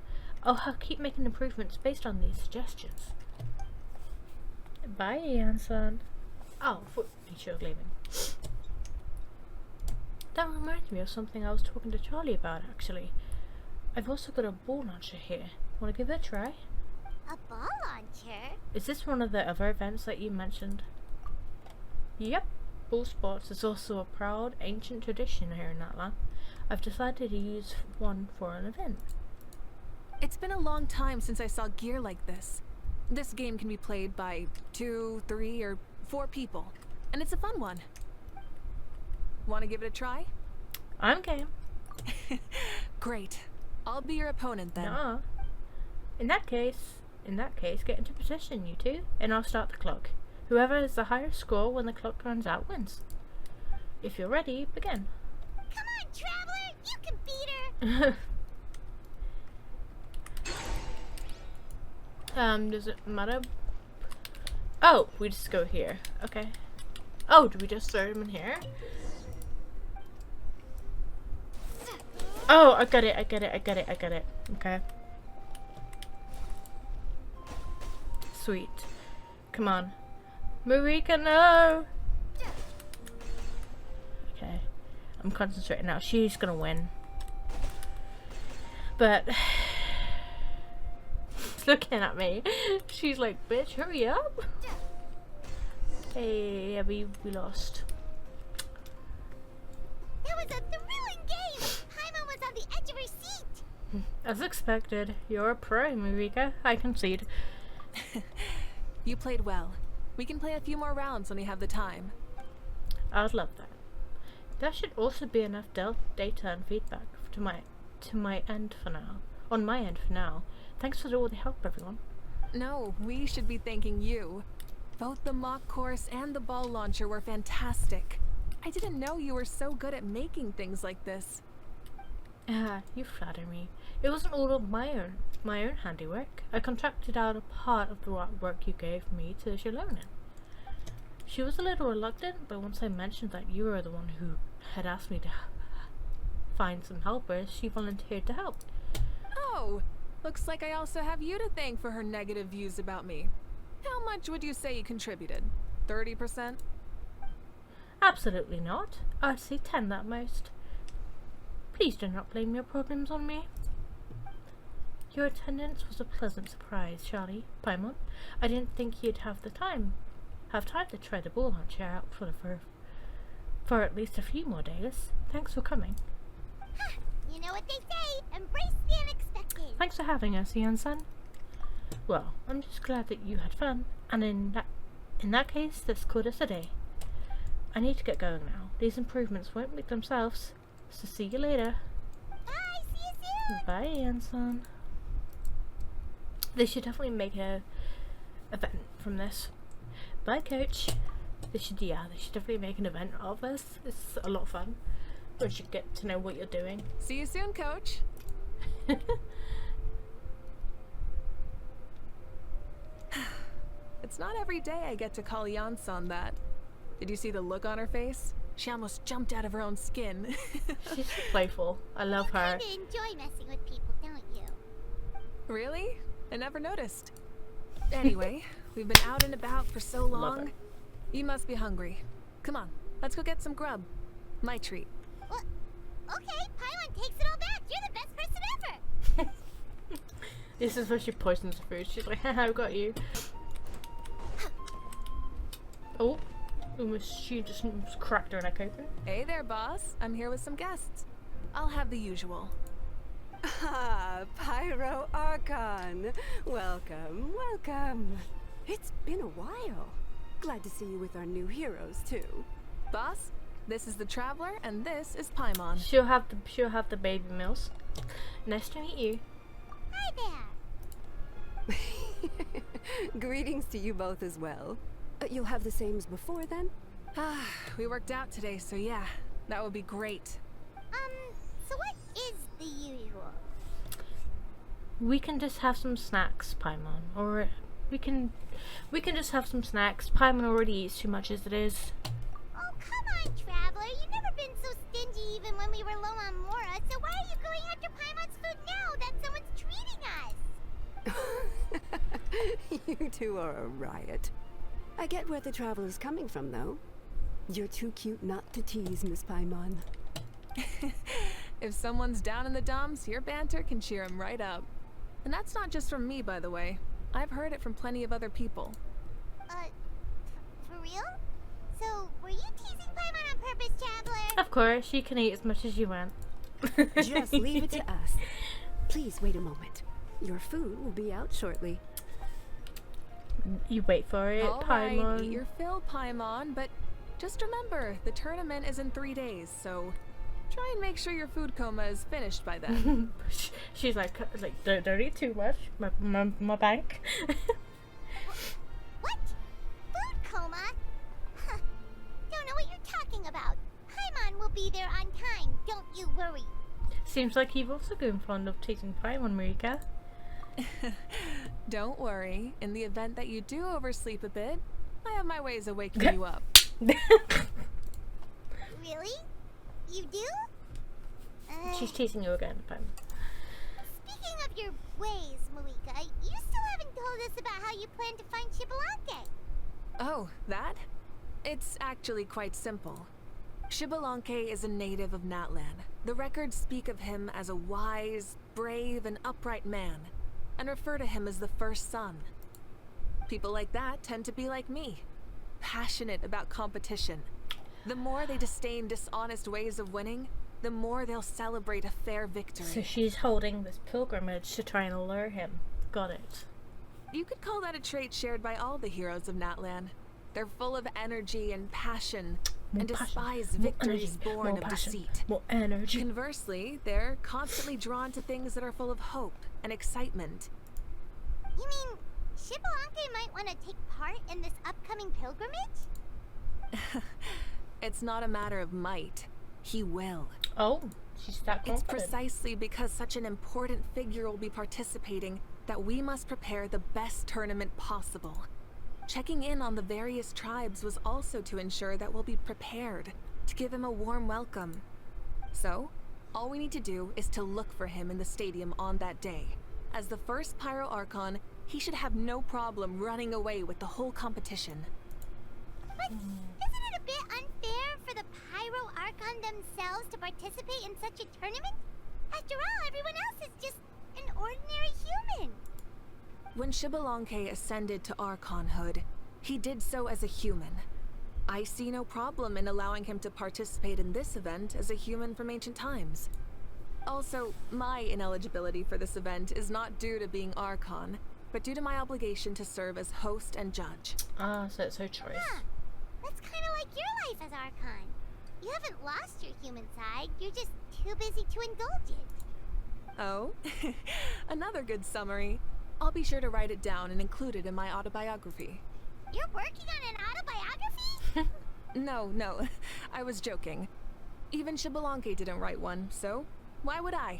I'll keep making improvements based on these suggestions. Bye, Anson. Oh, she was leaving. That reminds me of something I was talking to Charlie about, actually. I've also got a ball launcher here. Wanna give it a try? A ball launcher? Is this one of the other events that you mentioned? Yep. Ball sports is also a proud, ancient tradition here in Atla. I've decided to use one for an event. It's been a long time since I saw gear like this. This game can be played by 2, 3, or 4 people, and it's a fun one. Want to give it a try? I'm game. Great. I'll be your opponent then. Nuh-uh. In that case, get into position, you two, and I'll start the clock. Whoever has the highest score when the clock runs out wins. If you're ready, begin. Come on, Traveler! You can beat her! Does it matter? Oh, we just go here. Okay. Oh, do we just throw him in here? Oh, I got it. Okay. Sweet. Come on. Mavuika, no! Okay. I'm concentrating now. She's gonna win. But... she's looking at me. She's like, bitch, hurry up. Hey, yeah, we lost. That was a thrilling game! Paimon was on the edge of her seat! As expected, you're a pro, Mavuika. I concede. You played well. We can play a few more rounds when you have the time. I'd love that. There should also be enough data and feedback to my end for now. On my end for now. Thanks for all the help, everyone. No, we should be thanking you. Both the mock course and the ball launcher were fantastic. I didn't know you were so good at making things like this. Ah, you flatter me. It wasn't all of my own handiwork. I contracted out a part of the work you gave me to Shalona. She was a little reluctant, but once I mentioned that you were the one who had asked me to find some helpers, she volunteered to help. Oh, looks like I also have you to thank for her negative views about me. How much would you say you contributed? 30%? Absolutely not. I'd say 10 at most. Please do not blame your problems on me. Your attendance was a pleasant surprise, Charlie. Paimon. I didn't think you'd have time to try the ball launcher out for at least a few more days. Thanks for coming. You know what they say, embrace the unexpected. Thanks for having us, Yan-san. Well, I'm just glad that you had fun, and in that case, let's call this a day. I need to get going now. These improvements won't make themselves, so see you later. Bye, see you soon. Bye, Yan-san. They should definitely make a event from this. Bye, Coach. They should definitely make an event of this. It's a lot of fun. We should get to know what you're doing. See you soon, Coach. It's not every day I get to call Yan-san that. Did you see the look on her face? She almost jumped out of her own skin. She's so playful. I love her. You kinda enjoy messing with people, don't you? Really? I never noticed. Anyway, we've been out and about for so Love her. long. You must be hungry. Come on, let's go get some grub. My treat. Well, okay, Paimon takes it all back. You're the best person ever. This is where she poisons the food. She's like, haha, I've got you. Oh, she just cracked her neck open. Hey there, boss. I'm here with some guests. I'll have the usual. Ah, Pyro Archon. Welcome, welcome. It's been a while. Glad to see you with our new heroes, too. Boss, this is the Traveler, and this is Paimon. She'll have the baby meals. Nice to meet you. Hi there. Greetings to you both as well. You'll have the same as before, then? Ah, we worked out today, so yeah, that would be great. So what is the usual? We can just have some snacks, Paimon, or we can just have some snacks. Paimon already eats too much as it is. Oh, come on, Traveler. You've never been so stingy even when we were low on Mora, so why are you going after Paimon's food now that someone's treating us? You two are a riot. I get where the Traveler's coming from, though. You're too cute not to tease, Miss Paimon. If someone's down in the dumps, your banter can cheer him right up. And that's not just from me, by the way. I've heard it from plenty of other people. For real? So, were you teasing Paimon on purpose, Traveler? Of course, you can eat as much as you want. Just leave it to us. Please wait a moment. Your food will be out shortly. You wait for it, All Paimon. right, eat your fill, Paimon, but just remember, the tournament is in 3 days, so try and make sure your food coma is finished by then. She's like, don't eat too much. My bank. What? Food coma? Huh. Don't know what you're talking about. Paimon will be there on time, don't you worry. Seems like you've also grown fond of teasing Paimon, Marika. Don't worry, in the event that you do oversleep a bit, I have my ways of waking you up. Really? You do? She's teasing you again, Paimon. Speaking of your ways, Mavuika, you still haven't told us about how you plan to find Shibalanke. Oh, that? It's actually quite simple. Shibalanke is a native of Natlan. The records speak of him as a wise, brave, and upright man, and refer to him as the first son. People like that tend to be like me, passionate about competition. The more they disdain dishonest ways of winning, the more they'll celebrate a fair victory. So she's holding this pilgrimage to try and allure him. Got it. You could call that a trait shared by all the heroes of Natlan. They're full of energy and passion, and despise victories born of deceit. More energy. Conversely, they're constantly drawn to things that are full of hope and excitement. You mean Shibalanke might want to take part in this upcoming pilgrimage? It's not a matter of might. He will. Oh, she's that confident. It's precisely because such an important figure will be participating that we must prepare the best tournament possible. Checking in on the various tribes was also to ensure that we'll be prepared to give him a warm welcome. So, all we need to do is to look for him in the stadium on that day. As the first Pyro Archon, he should have no problem running away with the whole competition. But isn't it a bit unfair for the Pyro Archon themselves to participate in such a tournament? After all, everyone else is just an ordinary human. When Shibalanke ascended to Archonhood, he did so as a human. I see no problem in allowing him to participate in this event as a human from ancient times. Also, my ineligibility for this event is not due to being Archon, but due to my obligation to serve as host and judge. Ah, so it's her choice. Huh. That's kind of like your life as Archon. You haven't lost your human side, you're just too busy to indulge it. Oh, another good summary. I'll be sure to write it down and include it in my autobiography. You're working on an autobiography? No, I was joking. Even Shibalanke didn't write one, so why would I?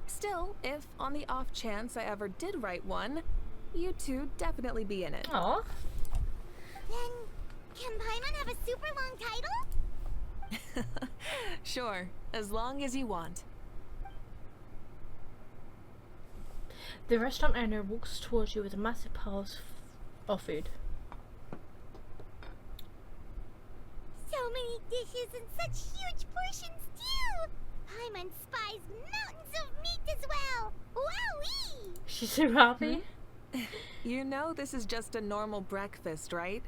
Still, if on the off chance I ever did write one, you two definitely be in it. Aw. Then, can Paimon have a super long title? Sure, as long as you want. The restaurant owner walks towards you with a massive pile of food. So many dishes and such huge portions too! Paimon spies mountains of meat as well! Wowee! She's so happy. You know this is just a normal breakfast, right?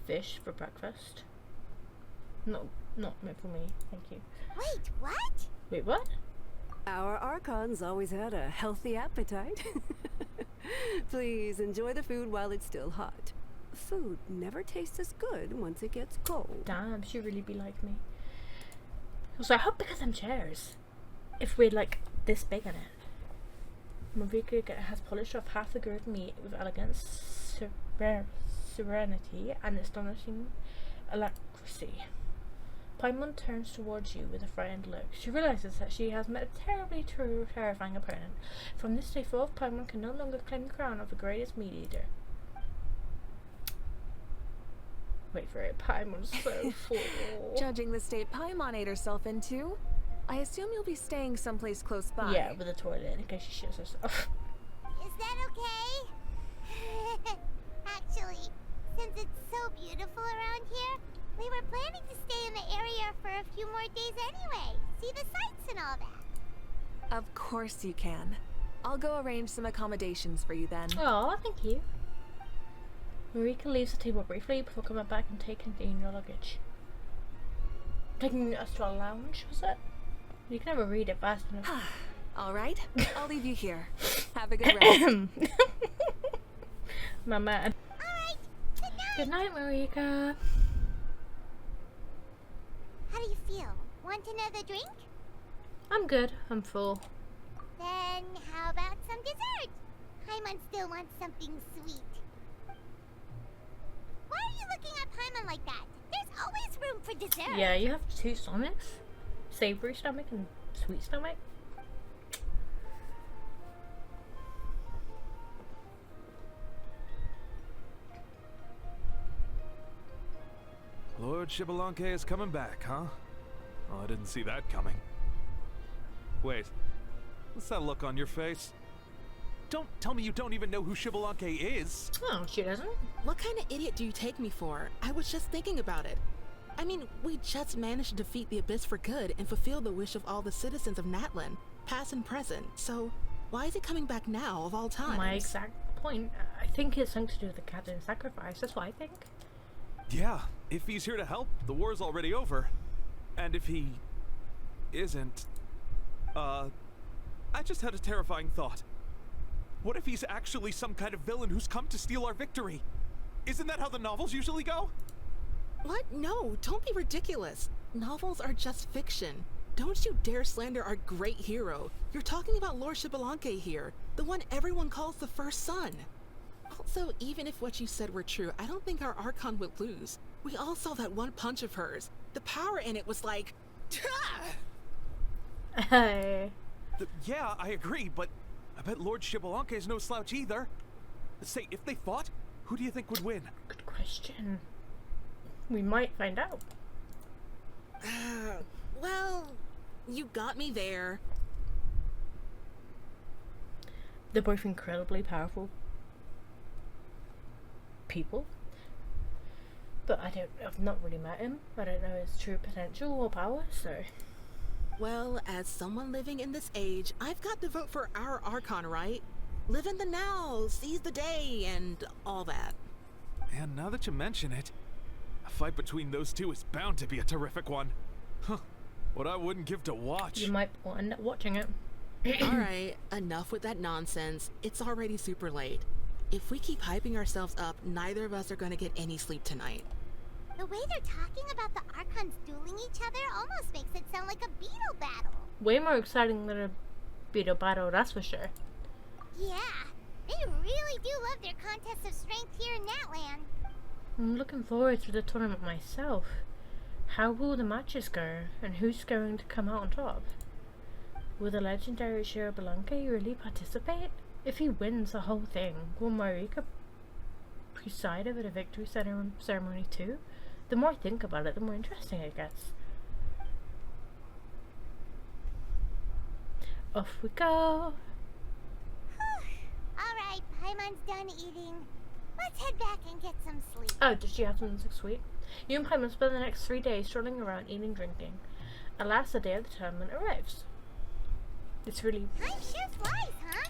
Fish for breakfast. No, not meant for me. Thank you. Wait, what? Wait, what? Our Archon's always had a healthy appetite. Please enjoy the food while it's still hot. Food never tastes as good once it gets cold. Damn, she really be like me. Also, how big are them chairs? If we're like this big in it. Mavuika has polished off half the grilled meat with elegance, serenity, and astonishing alacrity. Paimon turns towards you with a frightened look. She realizes that she has met a terribly terrifying opponent. From this day forth, Paimon can no longer claim the crown of the greatest meat eater. Wait for it, Paimon's so full. Judging the state Paimon ate herself into, I assume you'll be staying someplace close by. Yeah, with a toilet in case she shits herself. Is that okay? Actually, since it's so beautiful around here, we were planning to stay in the area for a few more days anyway. See the sights and all that. Of course you can. I'll go arrange some accommodations for you then. Aw, thank you. Marika leaves the table briefly before coming back and taking your luggage. Taking us to a lounge, was it? You can never read it fast enough. Alright, I'll leave you here. Have a good rest. My man. Alright, good night. Good night, Marika. How do you feel? Want another drink? I'm good. I'm full. Then how about some dessert? Paimon still wants something sweet. Why are you looking at Paimon like that? There's always room for dessert. Yeah, you have two stomachs. Savory stomach and sweet stomach. Lord Shibalanke is coming back, huh? Oh, I didn't see that coming. Wait, what's that look on your face? Don't tell me you don't even know who Shibalanke is! Oh, she doesn't? What kind of idiot do you take me for? I was just thinking about it. I mean, we just managed to defeat the Abyss for good and fulfill the wish of all the citizens of Natlan, past and present, so why is he coming back now, of all times? My exact point. I think it's something to do with the captain's sacrifice, that's what I think. Yeah, if he's here to help, the war's already over. And if isn't... I just had a terrifying thought. What if he's actually some kind of villain who's come to steal our victory? Isn't that how the novels usually go? What? No, don't be ridiculous. Novels are just fiction. Don't you dare slander our great hero. You're talking about Lord Xbalanque here, the one everyone calls the first son. Also, even if what you said were true, I don't think our Archon would lose. We all saw that one punch of hers. The power in it was like... Hey. Yeah, I agree, but I bet Lord Xbalanque is no slouch either. Say, if they fought, who do you think would win? Good question. We might find out. Well, you got me there. They're both incredibly powerful people. But I've not really met him. I don't know his true potential or power, so... Well, as someone living in this age, I've got to vote for our Archon, right? Live in the now, seize the day, and all that. And now that you mention it, a fight between those two is bound to be a terrific one. Huh. What I wouldn't give to watch. You might end up watching it. Alright, enough with that nonsense. It's already super late. If we keep hyping ourselves up, neither of us are gonna get any sleep tonight. The way they're talking about the Archons dueling each other almost makes it sound like a beetle battle. Way more exciting than a beetle battle, that's for sure. Yeah, they really do love their contests of strength here in Natlan. I'm looking forward to the tournament myself. How will the matches go, and who's going to come out on top? Will the legendary Xbalanque really participate? If he wins the whole thing, will mavuika preside over the victory ceremony too? The more I think about it, the more interesting it gets. Off we go! Alright, Paimon's done eating. Let's head back and get some sleep. Oh, did she have something so sweet? You and Paimon spend the next 3 days strolling around eating and drinking. Alas, the day of the tournament arrives. It's really... Time sure flies, huh?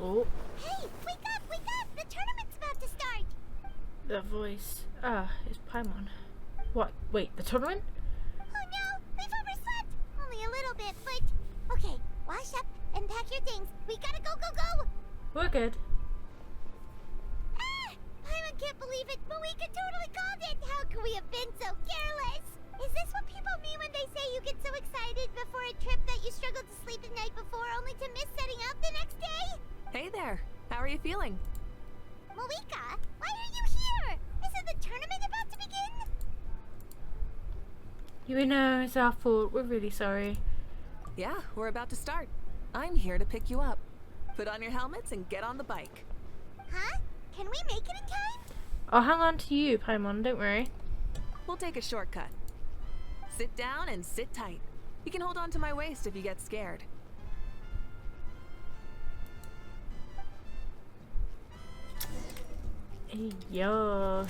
Oh. Hey, wake up, wake up! The tournament's about to start! That voice. It's Paimon. What? Wait, the tournament? Oh no, we've overslept! Only a little bit, but... Okay, wash up and pack your things. We gotta go, go, go! We're good. Ah! Paimon can't believe it, but we could totally called it! How could we have been so careless? Is this what people mean when they say you get so excited before a trip that you struggle to sleep the night before only to miss setting out the next day? Hey there. How are you feeling? Mavuika, why are you here? Isn't the tournament about to begin? You know, it's our fault. We're really sorry. Yeah, we're about to start. I'm here to pick you up. Put on your helmets and get on the bike. Huh? Can we make it in time? I'll hang on to you, Paimon, don't worry. We'll take a shortcut. Sit down and sit tight. You can hold on to my waist if you get scared. Hey, yo.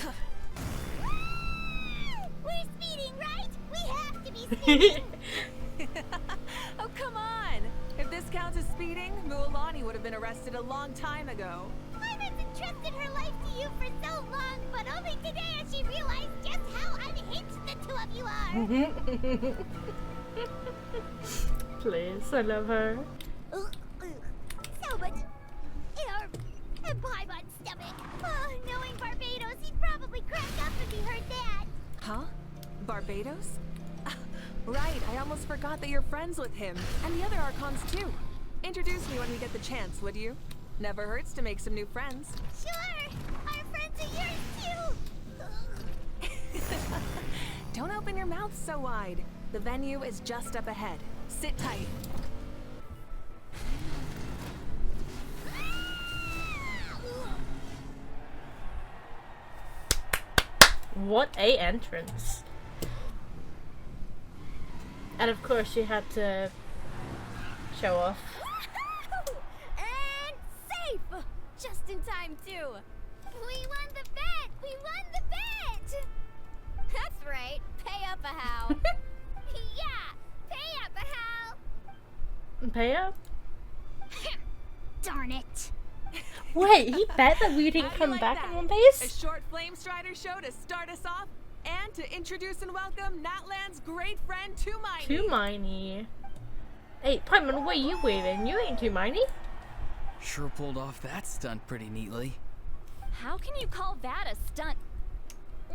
We're speeding, right? We have to be speeding! Oh, come on! If this counts as speeding, Mualani would have been arrested a long time ago. Paimon's entrusted her life to you for so long, but only today has she realized just how unhinged the two of you are! Please, I love her. So much in Paimon's stomach. Oh, knowing Barbados, he'd probably crack up if he heard that. Huh? Barbados? Right, I almost forgot that you're friends with him, and the other Archons too. Introduce me when we get the chance, would you? Never hurts to make some new friends. Sure! Our friends are yours too! Don't open your mouth so wide. The venue is just up ahead. Sit tight. What a entrance. And of course you had to show off. And safe! Just in time, too. We won the bet! We won the bet! That's right. Pay up a how. Yeah! Pay up, Hal! Pay up? Darn it! Wait, he bet that we didn't come like back that? in one A piece? short Flame Strider show to start us off, and to introduce and welcome Natlan's great friend, Tuminey. Tuminey. Hey, Paimon, what are you waving? You ain't Tuminey. Sure pulled off that stunt pretty neatly. How can you call that a stunt?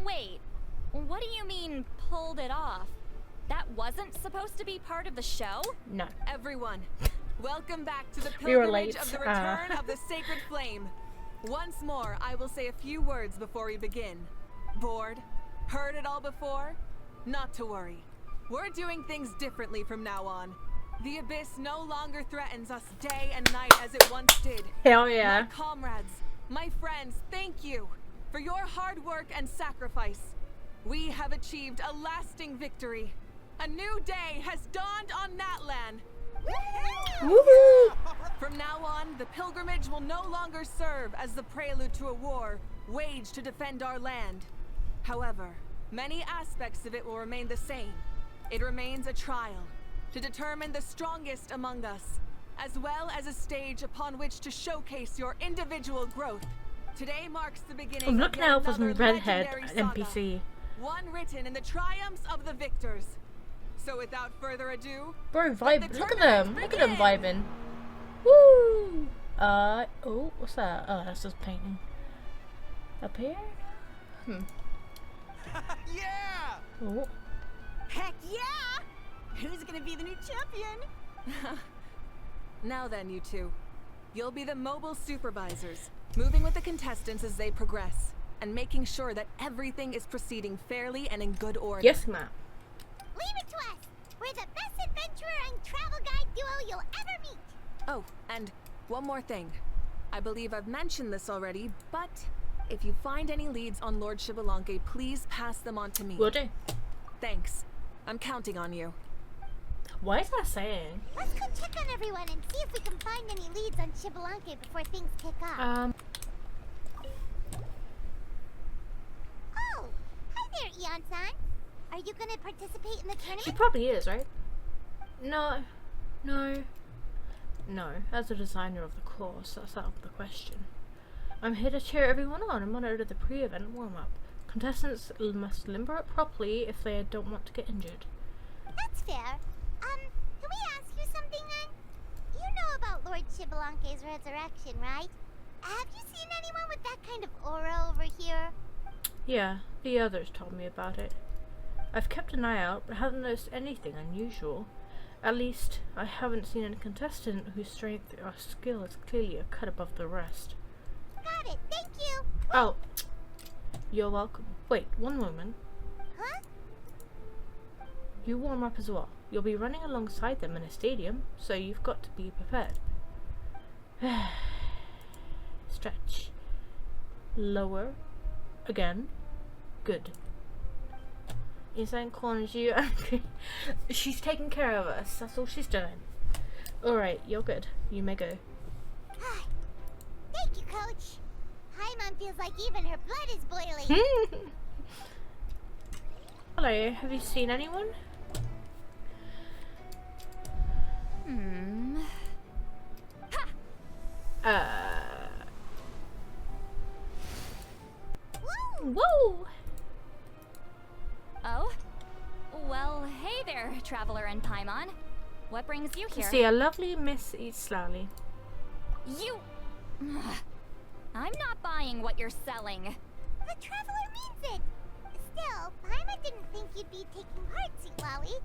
Wait, what do you mean, pulled it off? That wasn't supposed to be part of the show? No. Everyone, welcome back to the We were pilgrimage late. of the return of the sacred flame. Once more, I will say a few words before we begin. Bored? Heard it all before? Not to worry. We're doing things differently from now on. The abyss no longer threatens us day and night as it once did. Hell yeah. My comrades, my friends, thank you for your hard work and sacrifice. We have achieved a lasting victory. A new day has dawned on Natlan. Woohoo! From now on, the pilgrimage will no longer serve as the prelude to a war waged to defend our land. However, many aspects of it will remain the same. It remains a trial to determine the strongest among us, as well as a stage upon which to showcase your individual growth. Today marks the beginning I'm of looking yet out for some another redhead legendary saga, NPC. one written in the triumphs of the victors. So without further ado, Bro, let vibe. the Look at tournament them. Look at them begin. vibing. Woo! Oh, what's that? Oh, that's just painting. Up here? Yeah! Oh. Heck yeah! Who's gonna be the new champion? Now then, you two. You'll be the mobile supervisors, moving with the contestants as they progress, and making sure that everything is proceeding fairly and in good order. Yes, ma'am. Leave it to us. We're the best adventurer and travel guide duo you'll ever meet. Oh, and one more thing. I believe I've mentioned this already, but if you find any leads on Lord Shibalanke, please pass them on to me. Will do. Thanks. I'm counting on you. What is that saying? Let's go check on everyone and see if we can find any leads on Shibalanke before things kick off. Oh, hi there, Eon-san. Are you gonna participate in the tournament? She probably is, right? No. As a designer of the course, that's out of the question. I'm here to cheer everyone on and monitor the pre-event warm-up. Contestants must limber up properly if they don't want to get injured. That's fair. Can we ask you something then? You know about Lord Shibalanke's resurrection, right? Have you seen anyone with that kind of aura over here? Yeah, the others told me about it. I've kept an eye out, but haven't noticed anything unusual. At least, I haven't seen any contestant whose strength or skill is clearly a cut above the rest. Got it, thank you! Oh, you're welcome. Wait, one moment. Huh? You warm up as well. You'll be running alongside them in a stadium, so you've got to be prepared. Stretch. Lower. Again. Good. Insane calling you angry. She's taking care of us. That's all she's doing. Alright, you're good. You may go. Thank you, Coach. Paimon feels like even her blood is boiling. Hello, have you seen anyone? Whoa! Oh? Well, hey there, Traveler and Paimon. What brings you To here? see a lovely Miss eat slowly. You... I'm not buying what you're selling. The Traveler means it. Still, Paimon didn't think you'd be taking part, Sweet Lolly.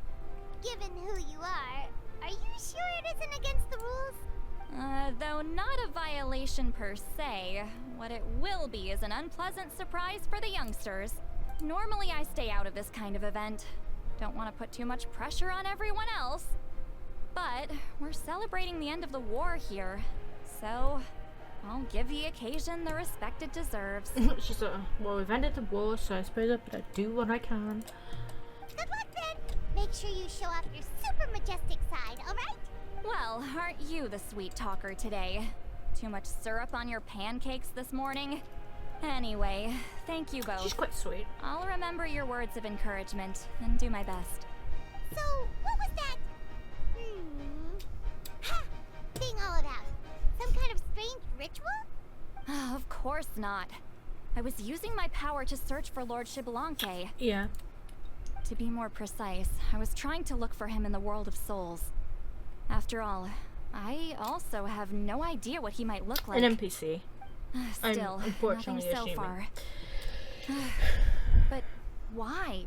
Given who you are you sure it isn't against the rules? Though not a violation per se, what it will be is an unpleasant surprise for the youngsters. Normally I stay out of this kind of event. Don't want to put too much pressure on everyone else. But we're celebrating the end of the war here, so I'll give the occasion the respect it deserves. She's like, well, we've ended the war, so I suppose I better do what I can. Good luck then! Make sure you show off your super majestic side, alright? Well, aren't you the sweet talker today? Too much syrup on your pancakes this morning? Anyway, thank you both. She's quite sweet. I'll remember your words of encouragement and do my best. So, what was that? Thing all about? Some kind of strange ritual? Of course not. I was using my power to search for Lord Xbalanque. Yeah. To be more precise, I was trying to look for him in the world of souls. After all, I also have no idea what he might look like. An NPC. Still, I'm unfortunately nothing so assuming. far. But why?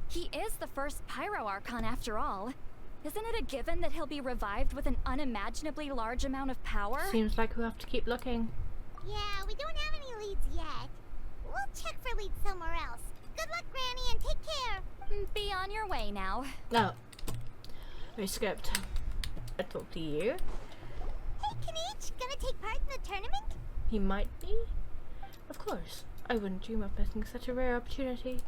He is the first Pyro Archon after all. Isn't it a given that he'll be revived with an unimaginably large amount of power? Seems like we'll have to keep looking. Yeah, we don't have any leads yet. We'll check for leads somewhere else. Good luck, Granny, and take care. Be on your way now. No. I skipped. I talked to you. Hey, Kinich, gonna take part in the tournament? He might be? Of course. I wouldn't dream of missing such a rare opportunity.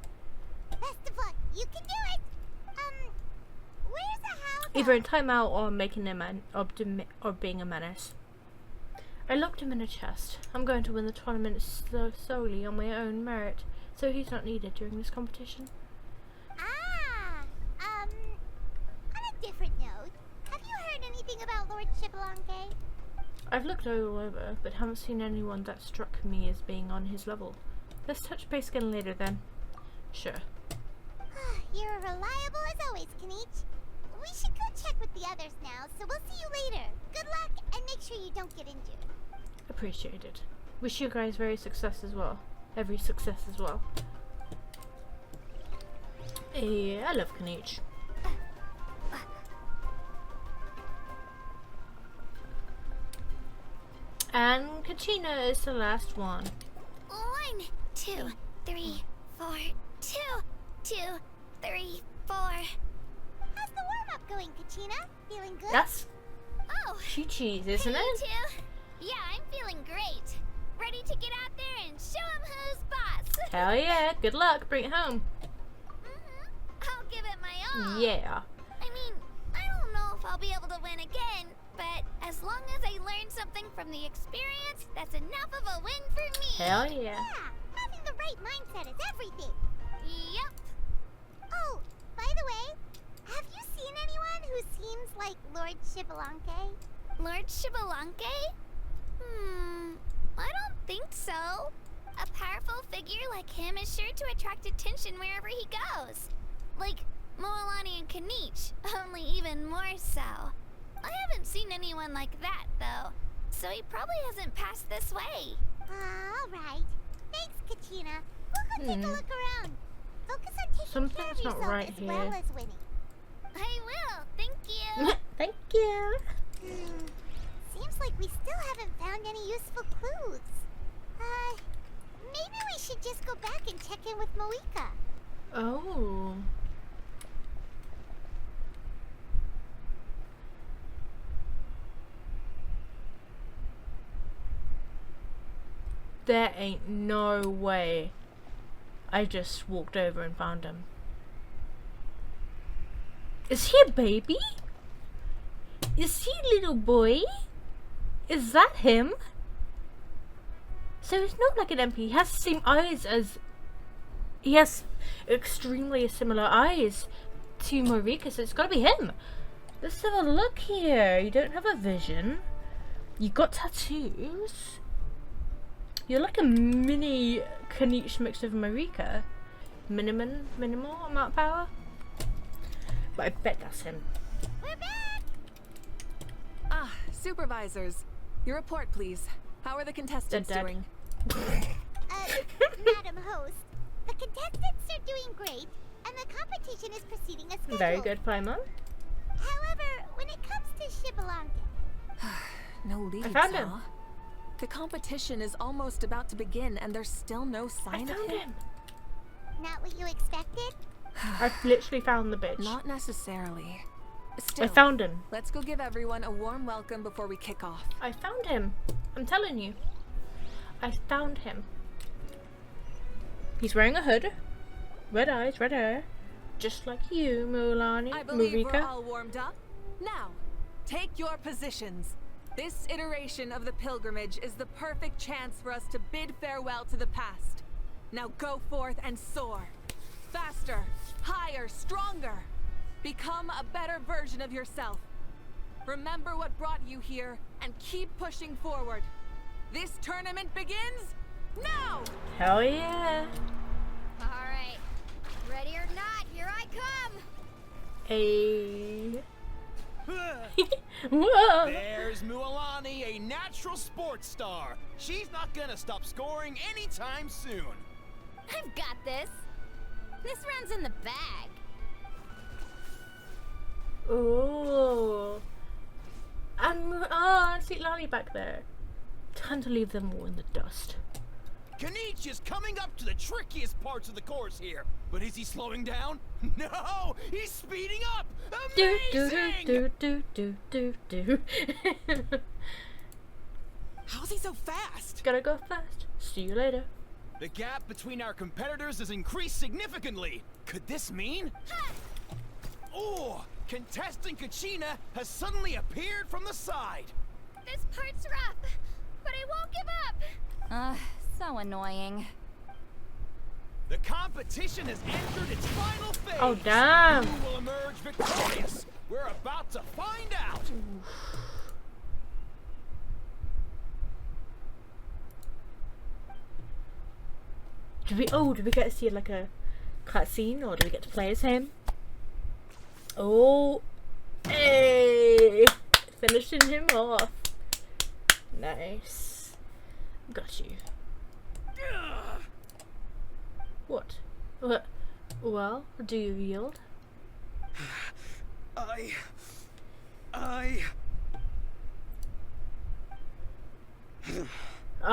Best of luck. You can do it. Where's the how? Either in timeout or making a man or being a menace. I locked him in a chest. I'm going to win the tournament solely on my own merit, so he's not needed during this competition. On a different note, have you heard anything about Lord Xbalanque? I've looked all over, but haven't seen anyone that struck me as being on his level. Let's touch base again later then. Sure. You're reliable as always, Kinich. We should go check with the others now, so we'll see you later. Good luck, and make sure you don't get injured. Appreciate it. Wish you guys every success as well. Yeah, I love Kinich. And Kachina is the last one. 1, 2, 3, 4, 2, 2, 3, 4. How's the warm-up going, Kachina? Feeling good? That's Oh, cheese, isn't me it? too. Yeah, I'm feeling great. Ready to get out there and show 'em who's boss. Hell yeah, good luck, bring it home. I'll give it my all. Yeah. I mean, I don't know if I'll be able to win again, but as long as I learn something from the experience, that's enough of a win for me. Hell yeah. Yeah, having the right mindset is everything. Yep. Oh, by the way, have you seen anyone who seems like Lord Xbalanque? Lord Xbalanque? I don't think so. A powerful figure like him is sure to attract attention wherever he goes. Like Moalani and Kinich, only even more so. I haven't seen anyone like that, though, so he probably hasn't passed this way. Alright. Thanks, Kachina. We'll go take a look around. Focus on taking Something's care of not yourself right as here. well as winning. I will, thank you. Thank you. Seems like we still haven't found any useful clues. Maybe we should just go back and check in with mavuika. Oh. There ain't no way I just walked over and found him. Is he a baby? Is he a little boy? Is that him? So he's not like an MP. He has the same eyes as... He has extremely similar eyes to mavuika, so it's gotta be him. Let's have a look here. You don't have a vision. You got tattoos. You're like a mini Kinich mixed with mavuika. Minimal amount of power. But I bet that's him. We're back! Ah, supervisors. Your report, please. How are the contestants Dead. doing? Madam Host, the contestants are doing great, and the competition is proceeding as scheduled. Very good, Paimon. However, when it comes to Xbalanque, No leads, found him. huh? The competition is almost about to begin, and there's still no sign of him. not what you expected? I've literally found the bitch. Not necessarily. Still, I found him. let's go give everyone a warm welcome before we kick off. I found him. I'm telling you. I found him. He's wearing a hood. Red eyes, red hair. Just like you, Moalani, I believe we're mavuika. all warmed up. Now, take your positions. This iteration of the pilgrimage is the perfect chance for us to bid farewell to the past. Now go forth and soar. Faster, higher, stronger. Become a better version of yourself. Remember what brought you here and keep pushing forward. This tournament begins Now! Hell yeah. Alright. Ready or not, here I come! Hey. Whoa. There's Mualani, a natural sports star. She's not gonna stop scoring anytime soon. I've got this. This round's in the bag. Ooh. And see Lolly back there. Time to leave them all in the dust. Kanich is coming up to the trickiest parts of the course here. But is he slowing down? No! He's speeding up! Amazing! Do. How's he so fast? Gotta go fast. See you later. The gap between our competitors has increased significantly. Could this mean? Oh! Contestant Kachina has suddenly appeared from the side. This part's rough, but I won't give up. So annoying. The competition has entered its final phase. Oh, damn. Who will emerge victorious? We're about to find out. Do we get to see like a cutscene, or do we get to play as him? Oh, hey, finishing him off. Nice. Got you. What? Well, do you yield? I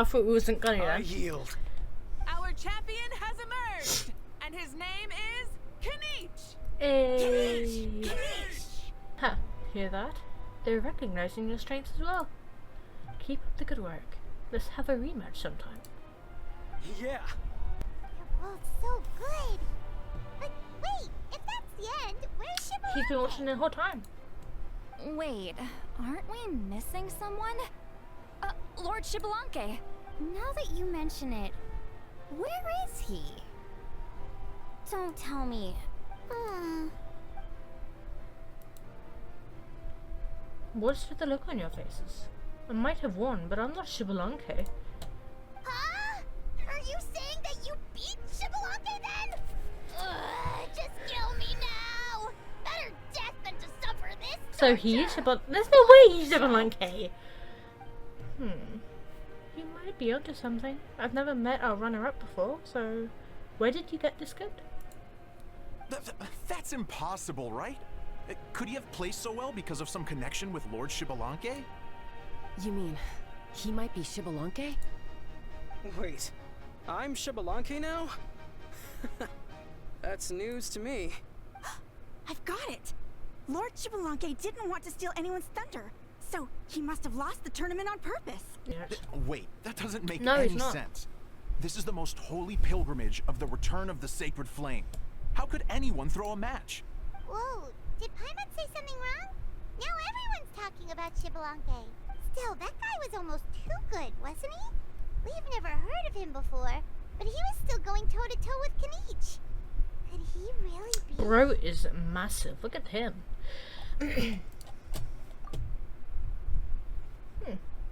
thought we wasn't gonna. I yield. Our champion has emerged, and his name is Kanich. Hey. Huh, hear that? They're recognizing your strengths as well. Keep up the good work. Let's have a rematch sometime. Yeah. You're both so good. But wait, if that's the end, where's Shibuya? He's been watching the whole time. Wait, aren't we missing someone? Lord Shibalanke. Now that you mention it, where is he? Don't tell me. What's with the look on your faces? I might have won, but I'm not Shibalanke. Huh? Are you saying that you beat Shibuya then? Just kill me now! Better death than to suffer this. So he's Shibalanke. There's no way he's Shibalanke. He might be onto something. I've never met our runner-up before, so where did you get this good? That's impossible, right? Could he have placed so well because of some connection with Lord Shibalanke? You mean, he might be Shibalanke? Wait, I'm Shibalanke now? That's news to me. I've got it! Lord Shibalanke didn't want to steal anyone's thunder, so he must have lost the tournament on purpose. Wait, that doesn't make No, any he's not. sense. This is the most holy pilgrimage of the return of the sacred flame. How could anyone throw a match? Whoa, did Paimon say something wrong? Now everyone's talking about Shibalanke. Still, that guy was almost too good, wasn't he? We've never heard of him before, but he was still going toe-to-toe with Kanich. Could he really be? Bro is massive. Look at him.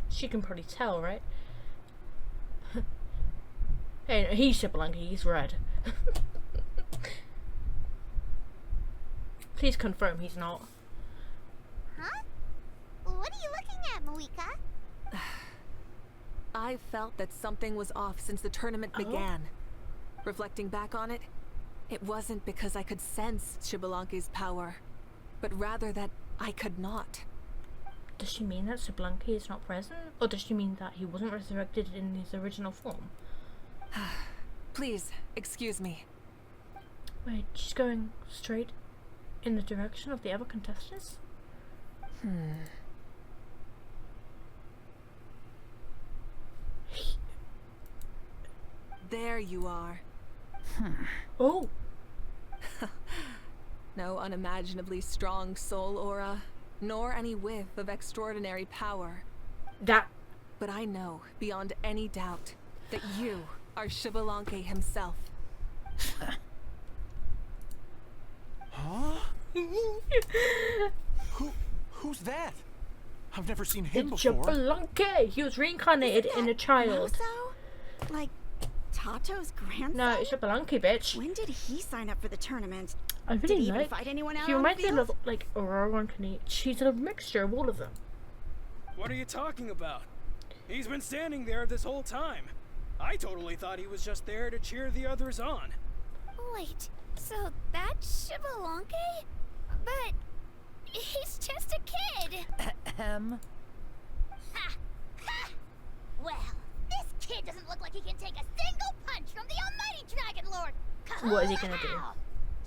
She can probably tell, right? Hey, no, he's Shibalanke. He's red. Please confirm he's not. Huh? What are you looking at, Mavuika? I felt that something was off since the tournament began. Reflecting back on it, it wasn't because I could sense Shibalanke's power, but rather that I could not. Does she mean that Shibalanke is not present? Or does she mean that he wasn't resurrected in his original form? Please, excuse me. Wait, she's going straight in the direction of the other contestants? There you are. Oh! No unimaginably strong soul aura, nor any whiff of extraordinary power. But I know, beyond any doubt, that you are Shibalanke himself. Huh? Who's that? I've never seen him before. Shibalanke! He was reincarnated in a child. Like, Tato's grandson? No, it's Shabalanki, bitch. When did he sign up for the tournament? I Did really he even like. fight anyone out He on the reminds me field? of like Aurora and Kane. She's a mixture of all of them. What are you talking about? He's been standing there this whole time. I totally thought he was just there to cheer the others on. Wait, so that's Shibalanke? But he's just a kid. Ha! Ha! Well, this kid doesn't look like he can take a single punch from the almighty Dragon Lord. What is he gonna do?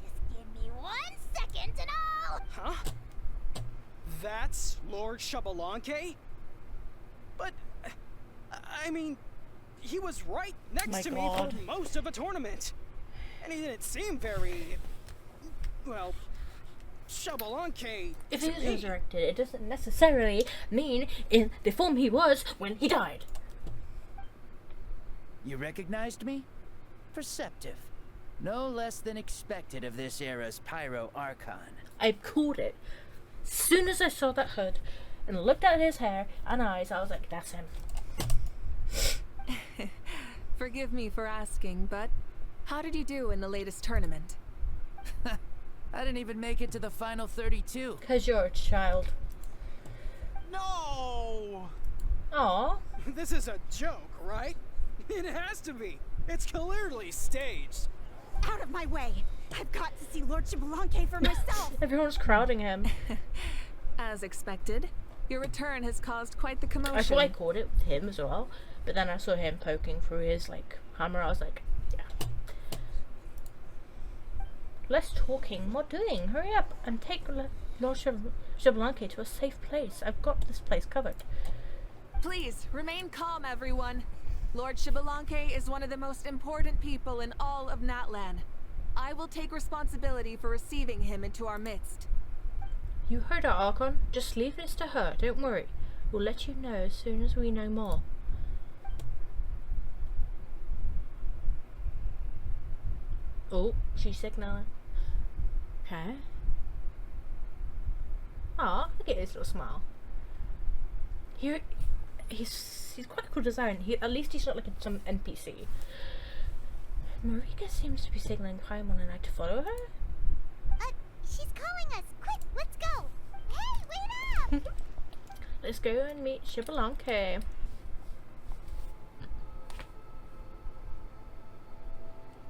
Just give me 1 second and I'll... Huh? That's Lord Shabalanke? But, I mean, he was right next to me for most of the tournament. And he didn't seem very, well, Shabalanke. If he was resurrected, it doesn't necessarily mean in the form he was when he died. You recognized me? Perceptive. No less than expected of this era's Pyro Archon. I called it. As soon as I saw that hood and looked at his hair and eyes, I was like, that's him. Forgive me for asking, but how did you do in the latest tournament? I didn't even make it to the final 32. 'Cause you're a child. No! Aw. This is a joke, right? It has to be. It's clearly staged. Out of my way! I've got to see Lord Shibalanke for myself! Everyone's crowding him. As expected, your return has caused quite the commotion. I thought I caught it with him as well, but then I saw him poking through his like hammer. I was like, yeah. Less talking, more doing. Hurry up and take Lord Shibalanke to a safe place. I've got this place covered. Please, remain calm, everyone. Lord Shibalanke is one of the most important people in all of Natlan. I will take responsibility for receiving him into our midst. You heard her, Archon. Just leave this to her. Don't worry. We'll let you know as soon as we know more. Oh, she's signaling. Okay. Aw, look at his little smile. He's quite a cool design. At least he's not like some NPC. Marika seems to be signaling Paimon and I to follow her. She's calling us. Quick, let's go. Hey, wait up! Let's go and meet Shibalanke.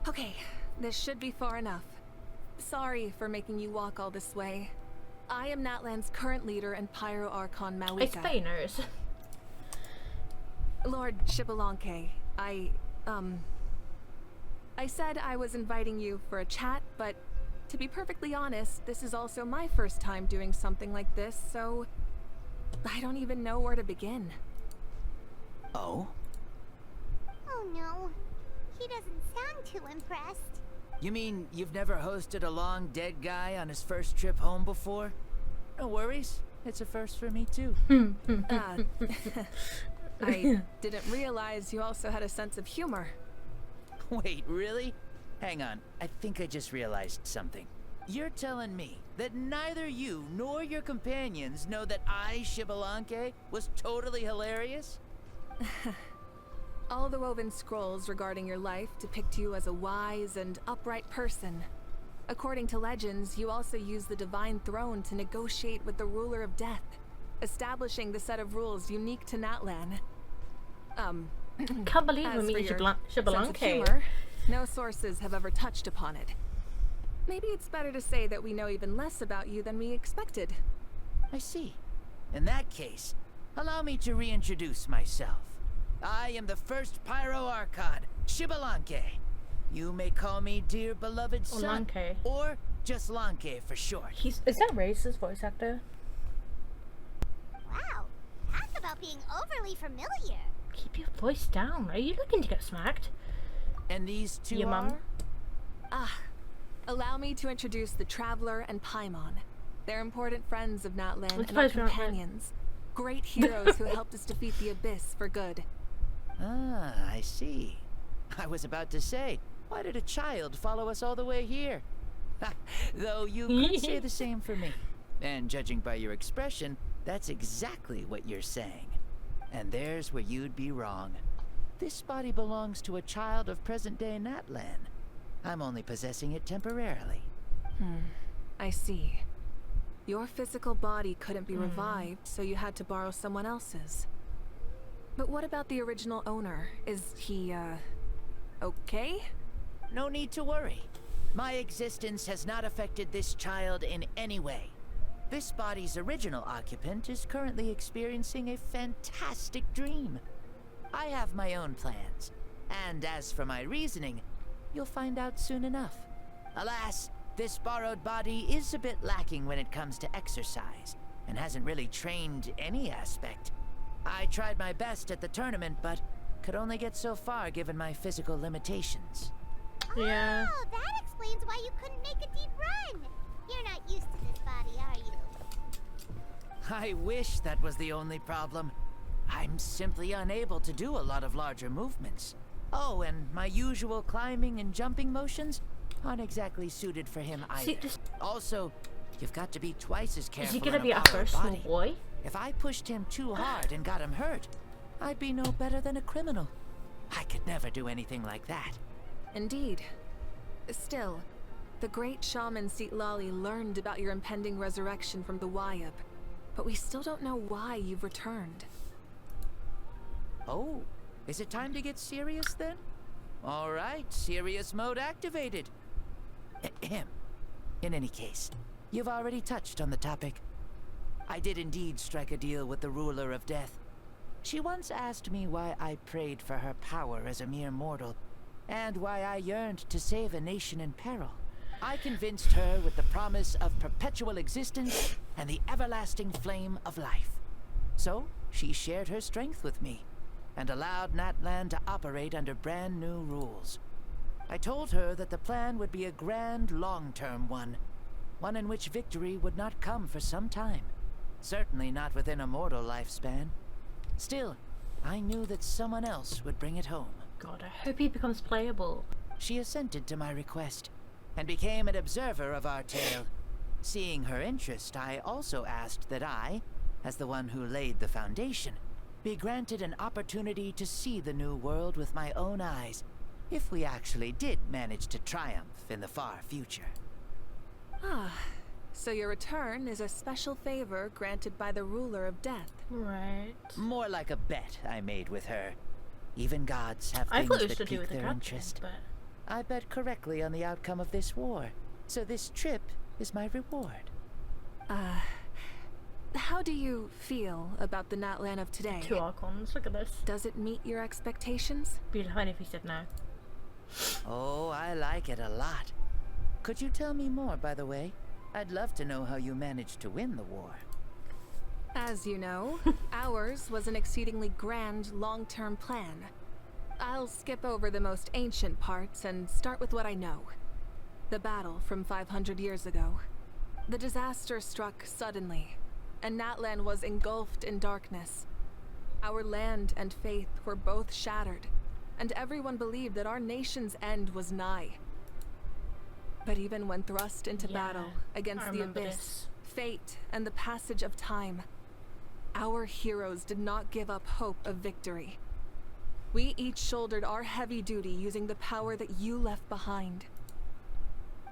Okay, this should be far enough. Sorry for making you walk all this way. I am Natlan's current leader and Pyro Archon mavuika. Explainers. Lord Shibalanke, I said I was inviting you for a chat, but to be perfectly honest, this is also my first time doing something like this, so I don't even know where to begin. Oh? Oh no, he doesn't sound too impressed. You mean you've never hosted a long dead guy on his first trip home before? No worries. It's a first for me too. I didn't realize you also had a sense of humor. Wait, really? Hang on, I think I just realized something. You're telling me that neither you nor your companions know that I, Shibalanke, was totally hilarious? All the woven scrolls regarding your life depict you as a wise and upright person. According to legends, you also use the Divine Throne to negotiate with the Ruler of Death, establishing the set of rules unique to Natlan. Can't believe as we're for meeting your Shibalanke. sense of humor, no sources have ever touched upon it. Maybe it's better to say that we know even less about you than we expected. I see. In that case, allow me to reintroduce myself. I am the first Pyro Archon, Shibalanke. You may call me dear beloved son, Lanke. or just Lanke for short. Is that Ray's voice actor? Wow, talk about being overly familiar. Keep your voice down. Are you looking to get smacked? And these two Your mum? Allow me to introduce the Traveler and Paimon. They're important friends of Natlan Let's and our suppose we're not companions. Great heroes who helped us defeat the Abyss for good. Ah, I see. I was about to say, why did a child follow us all the way here? Though you could say the same for me. And judging by your expression, that's exactly what you're saying. And there's where you'd be wrong. This body belongs to a child of present-day Natlan. I'm only possessing it temporarily. I see. Your physical body couldn't be revived, so you had to borrow someone else's. But what about the original owner? Is he, okay? No need to worry. My existence has not affected this child in any way. This body's original occupant is currently experiencing a fantastic dream. I have my own plans, and as for my reasoning, you'll find out soon enough. Alas, this borrowed body is a bit lacking when it comes to exercise, and hasn't really trained any aspect. I tried my best at the tournament, but could only get so far given my physical limitations. Yeah. Oh, that explains why you couldn't make a deep run. You're not used to this body, are you? I wish that was the only problem. I'm simply unable to do a lot of larger movements. Oh, and my usual climbing and jumping motions aren't exactly suited for him either. Also, you've got to be twice as careful. Is he gonna be a borrowed first small body. boy? If I pushed him too hard and got him hurt, I'd be no better than a criminal. I could never do anything like that. Indeed. Still, the great shaman Lali learned about your impending resurrection from the Wayab, but we still don't know why you've returned. Oh, is it time to get serious then? All right, serious mode activated. Ahem. In any case, you've already touched on the topic. I did indeed strike a deal with the ruler of death. She once asked me why I prayed for her power as a mere mortal, and why I yearned to save a nation in peril. I convinced her with the promise of perpetual existence and the everlasting flame of life. So, she shared her strength with me, and allowed Natlan to operate under brand new rules. I told her that the plan would be a grand, long-term one in which victory would not come for some time. Certainly not within a mortal lifespan. Still, I knew that someone else would bring it home. God, I hope he becomes playable. She assented to my request, and became an observer of our tale. Seeing her interest, I also asked that I, as the one who laid the foundation, be granted an opportunity to see the new world with my own eyes, if we actually did manage to triumph in the far future. Ah, so your return is a special favor granted by the ruler of death. Right. More like a bet I made with her. Even gods have I things thought it was that to do pique with the their captain, interest. but I bet correctly on the outcome of this war, so this trip is my reward. How do you feel about the Natlan of today? 2 Archons, look at this. Does it meet your expectations? Be fine if he said no. Oh, I like it a lot. Could you tell me more, by the way? I'd love to know how you managed to win the war. As you know, ours was an exceedingly grand, long-term plan. I'll skip over the most ancient parts and start with what I know. The battle from 500 years ago. The disaster struck suddenly, and Natlan was engulfed in darkness. Our land and faith were both shattered, and everyone believed that our nation's end was nigh. But even when thrust into battle against the abyss, fate, and the passage of time, our heroes did not give up hope of victory. We each shouldered our heavy duty using the power that you left behind.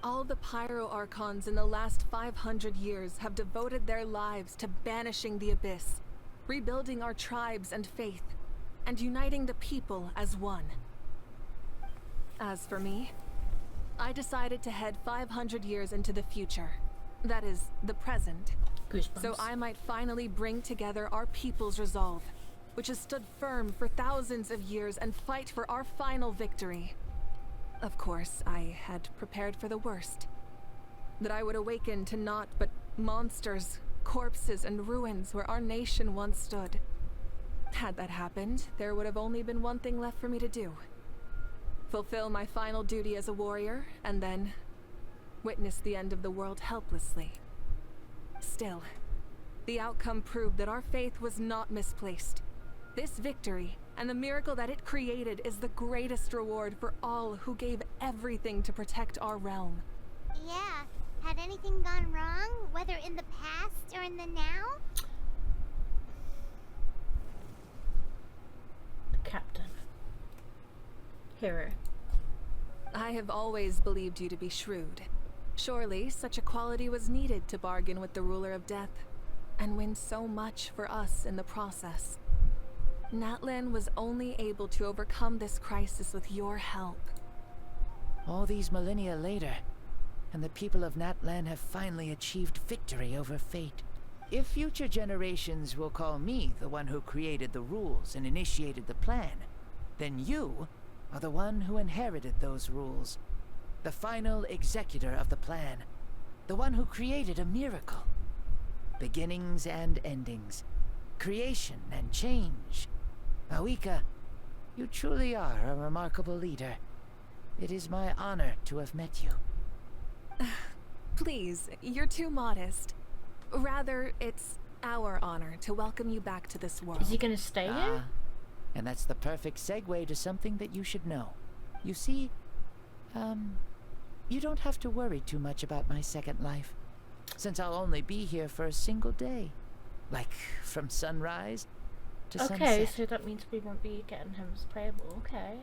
All the Pyro Archons in the last 500 years have devoted their lives to banishing the abyss, rebuilding our tribes and faith, and uniting the people as one. As for me, I decided to head 500 years into the future. That is, the present. Goosebumps. So I might finally bring together our people's resolve, which has stood firm for thousands of years, and fight for our final victory. Of course, I had prepared for the worst. That I would awaken to naught but monsters, corpses, and ruins where our nation once stood. Had that happened, there would have only been one thing left for me to do. Fulfill my final duty as a warrior, and then witness the end of the world helplessly. Still, the outcome proved that our faith was not misplaced. This victory, and the miracle that it created, is the greatest reward for all who gave everything to protect our realm. Yeah. Had anything gone wrong, whether in the past or in the now? The captain. Hero. I have always believed you to be shrewd. Surely, such a quality was needed to bargain with the ruler of death, and win so much for us in the process. Natlan was only able to overcome this crisis with your help. All these millennia later, and the people of Natlan have finally achieved victory over fate. If future generations will call me the one who created the rules and initiated the plan, then you are the one who inherited those rules. The final executor of the plan. The one who created a miracle. Beginnings and endings. Creation and change. Mavuika, you truly are a remarkable leader. It is my honor to have met you. Please, you're too modest. Rather, it's our honor to welcome you back to this world. Is he gonna stay here? And that's the perfect segue to something that you should know. You see, you don't have to worry too much about my second life, since I'll only be here for a single day. Like, from sunrise to sunset. Okay, so that means we won't be getting him as playable. Okay.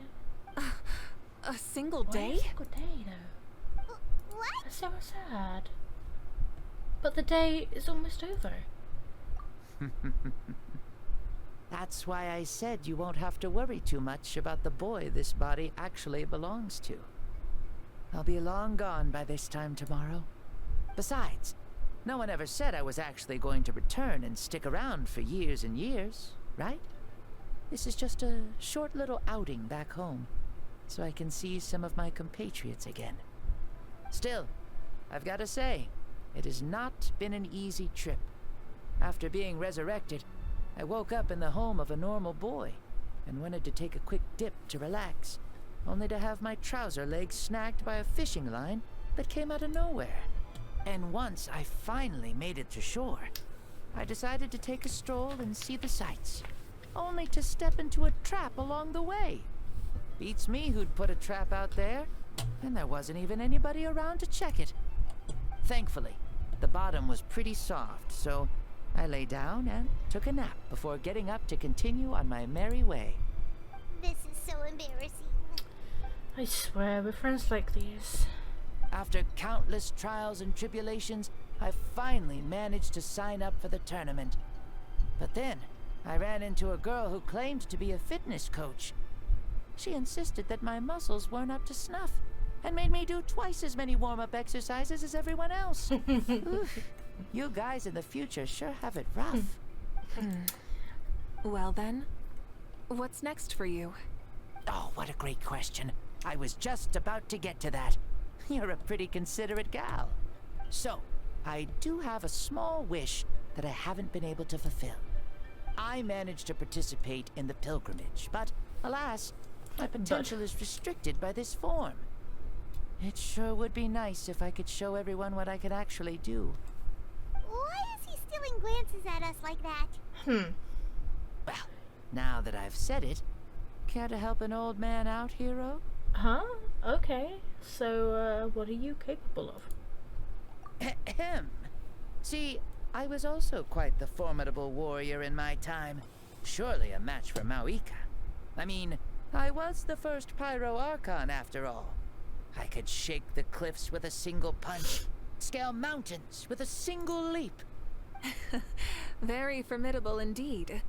A single day? Why a single day, though? What? That's so sad. But the day is almost over. That's why I said you won't have to worry too much about the boy this body actually belongs to. I'll be long gone by this time tomorrow. Besides, no one ever said I was actually going to return and stick around for years and years, right? This is just a short little outing back home, so I can see some of my compatriots again. Still, I've got to say, it has not been an easy trip. After being resurrected, I woke up in the home of a normal boy and wanted to take a quick dip to relax, only to have my trouser legs snagged by a fishing line that came out of nowhere. And once I finally made it to shore, I decided to take a stroll and see the sights, only to step into a trap along the way. Beats me who'd put a trap out there, and there wasn't even anybody around to check it. Thankfully, the bottom was pretty soft, so I lay down and took a nap before getting up to continue on my merry way. This is so embarrassing. I swear, with friends like these. After countless trials and tribulations, I finally managed to sign up for the tournament. But then, I ran into a girl who claimed to be a fitness coach. She insisted that my muscles weren't up to snuff, and made me do twice as many warm-up exercises as everyone else. Oof, you guys in the future sure have it rough. Well then, what's next for you? Oh, what a great question. I was just about to get to that. You're a pretty considerate gal. So, I do have a small wish that I haven't been able to fulfill. I managed to participate in the pilgrimage, but alas, my potential is restricted by this form. It sure would be nice if I could show everyone what I could actually do. Why is he stealing glances at us like that? Well, now that I've said it, care to help an old man out, hero? Huh? Okay. So, what are you capable of? Ahem. See, I was also quite the formidable warrior in my time. Surely a match for Mavuika. I mean, I was the first Pyro Archon after all. I could shake the cliffs with a single punch, scale mountains with a single leap. Very formidable indeed.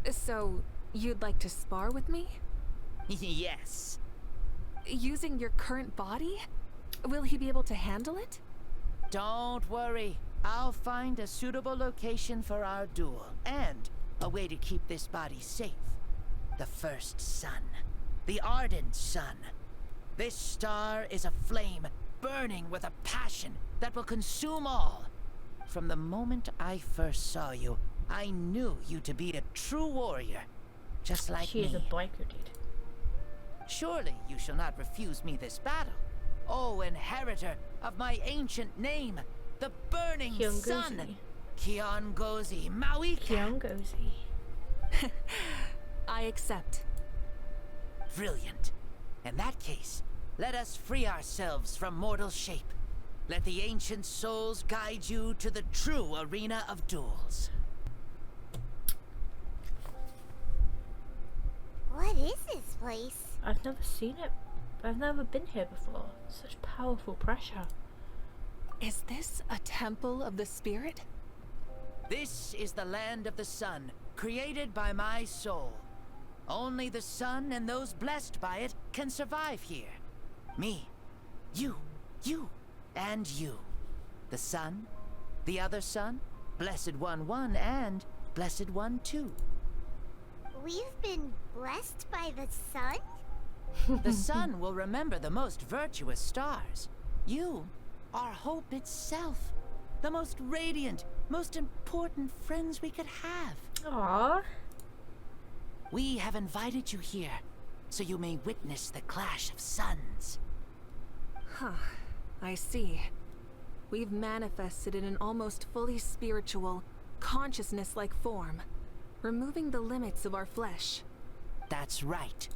So, you'd like to spar with me? Yes. Using your current body? Will he be able to handle it? Don't worry. I'll find a suitable location for our duel, and a way to keep this body safe. The first sun. The ardent sun. This star is a flame, burning with a passion that will consume all. From the moment I first saw you, I knew you to be a true warrior, just like me. She is a biker, dude. Surely you shall not refuse me this battle, O inheritor of my ancient name, the burning sun, Kiongozi Mavuika. Kiongozi. I accept. Brilliant. In that case, let us free ourselves from mortal shape. Let the ancient souls guide you to the true arena of duels. What is this place? I've never seen it. I've never been here before. Such powerful pressure. Is this a temple of the spirit? This is the land of the sun, created by my soul. Only the sun and those blessed by it can survive here. Me, you, and you. The sun, the other sun, Blessed One 1, and Blessed One 2. We've been blessed by the sun? The sun will remember the most virtuous stars. You are hope itself. The most radiant, most important friends we could have. Aww. We have invited you here, so you may witness the clash of suns. Huh. I see. We've manifested in an almost fully spiritual, consciousness-like form, removing the limits of our flesh. That's right.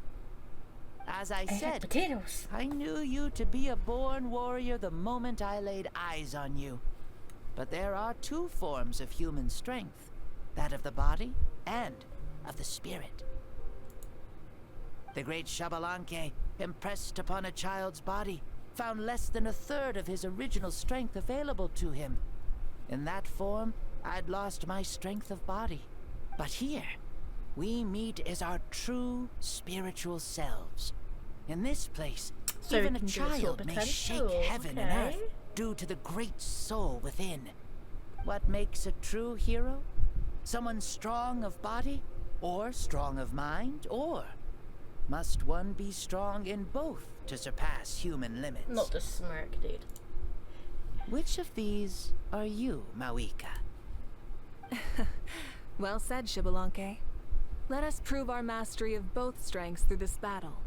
As I said, potatoes. I knew you to be a born warrior the moment I laid eyes on you. But there are two forms of human strength, that of the body and of the spirit. The great Xbalanque, impressed upon a child's body, found less than 1/3 of his original strength available to him. In that form, I'd lost my strength of body. But here, we meet as our true spiritual selves. In this place, So even we a can do a child sort may of shake potential, heaven and okay. earth due to the great soul within. What makes a true hero? Someone strong of body, or strong of mind, or must one be strong in both to surpass human limits? Not the smirk, dude. Which of these are you, mavuika? Well said, Xbalanque. Let us prove our mastery of both strengths through this battle.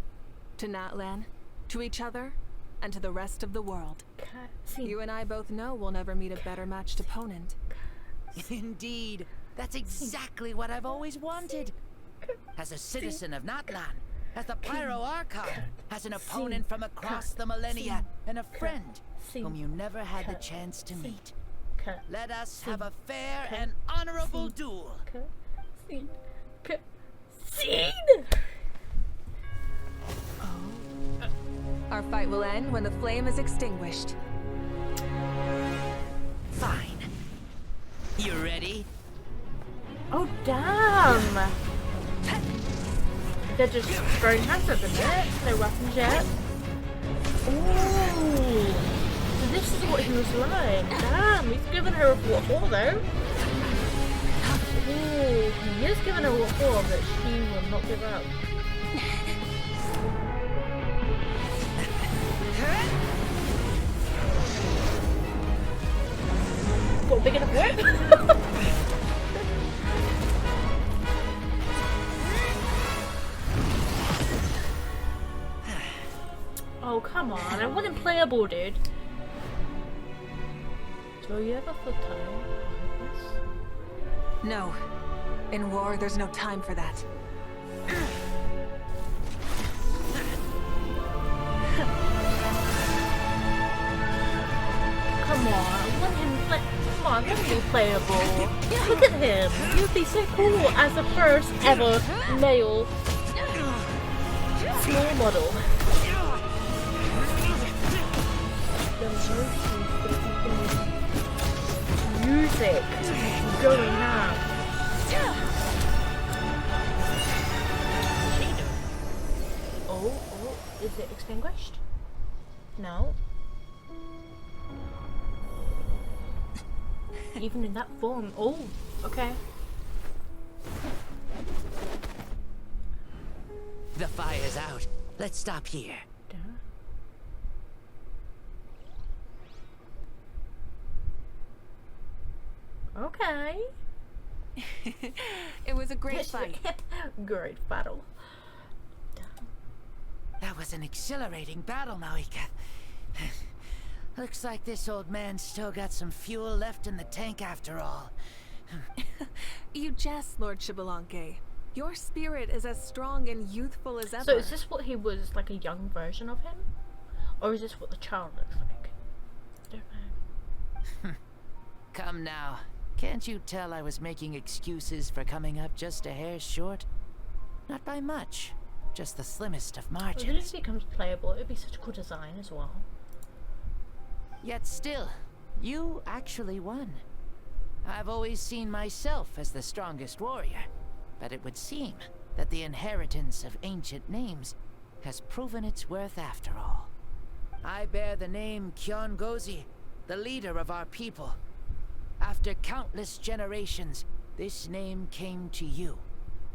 To Natlan, to each other, and to the rest of the world. You and I both know we'll never meet a better matched opponent. Indeed. That's exactly what I've always wanted. As a citizen of Natlan, as the Pyro Archon, as an opponent from across the millennia, and a friend whom you never had the chance to meet. Let us have a fair and honorable duel. Scene. Our fight will end when the flame is extinguished. Fine. You ready? Oh, damn! They're just throwing hands at the minute. No weapons yet. Ooh. So this is what he was like. Damn, he's giving her a 4-4 though. Ooh, he is giving her a 4, but she will not give up. Got a big enough whip? Oh, come on. I wasn't playable, dude. Do you ever feel tired of this? No. In war, there's no time for that. Come on, I want him to play. Come on, let him be playable. Look at him. You'd be so cool as the first ever male small model. The music going now. Oh, is it extinguished? No. Even in that form. Oh, okay. The fire's out. Let's stop here. Okay. It was a great fight. Great battle. That was an exhilarating battle, mavuika. Looks like this old man's still got some fuel left in the tank after all. You jest, Lord Xbalanque. Your spirit is as strong and youthful as ever. So is this what he was, like a young version of him? Or is this what the child looks like? I don't know. Come now. Can't you tell I was making excuses for coming up just a hair short? Not by much, just the slimmest of If margins. it becomes playable, it would be such cool design as well. Yet still, you actually won. I've always seen myself as the strongest warrior, but it would seem that the inheritance of ancient names has proven its worth after all. I bear the name Kiongozi, the leader of our people. After countless generations, this name came to you,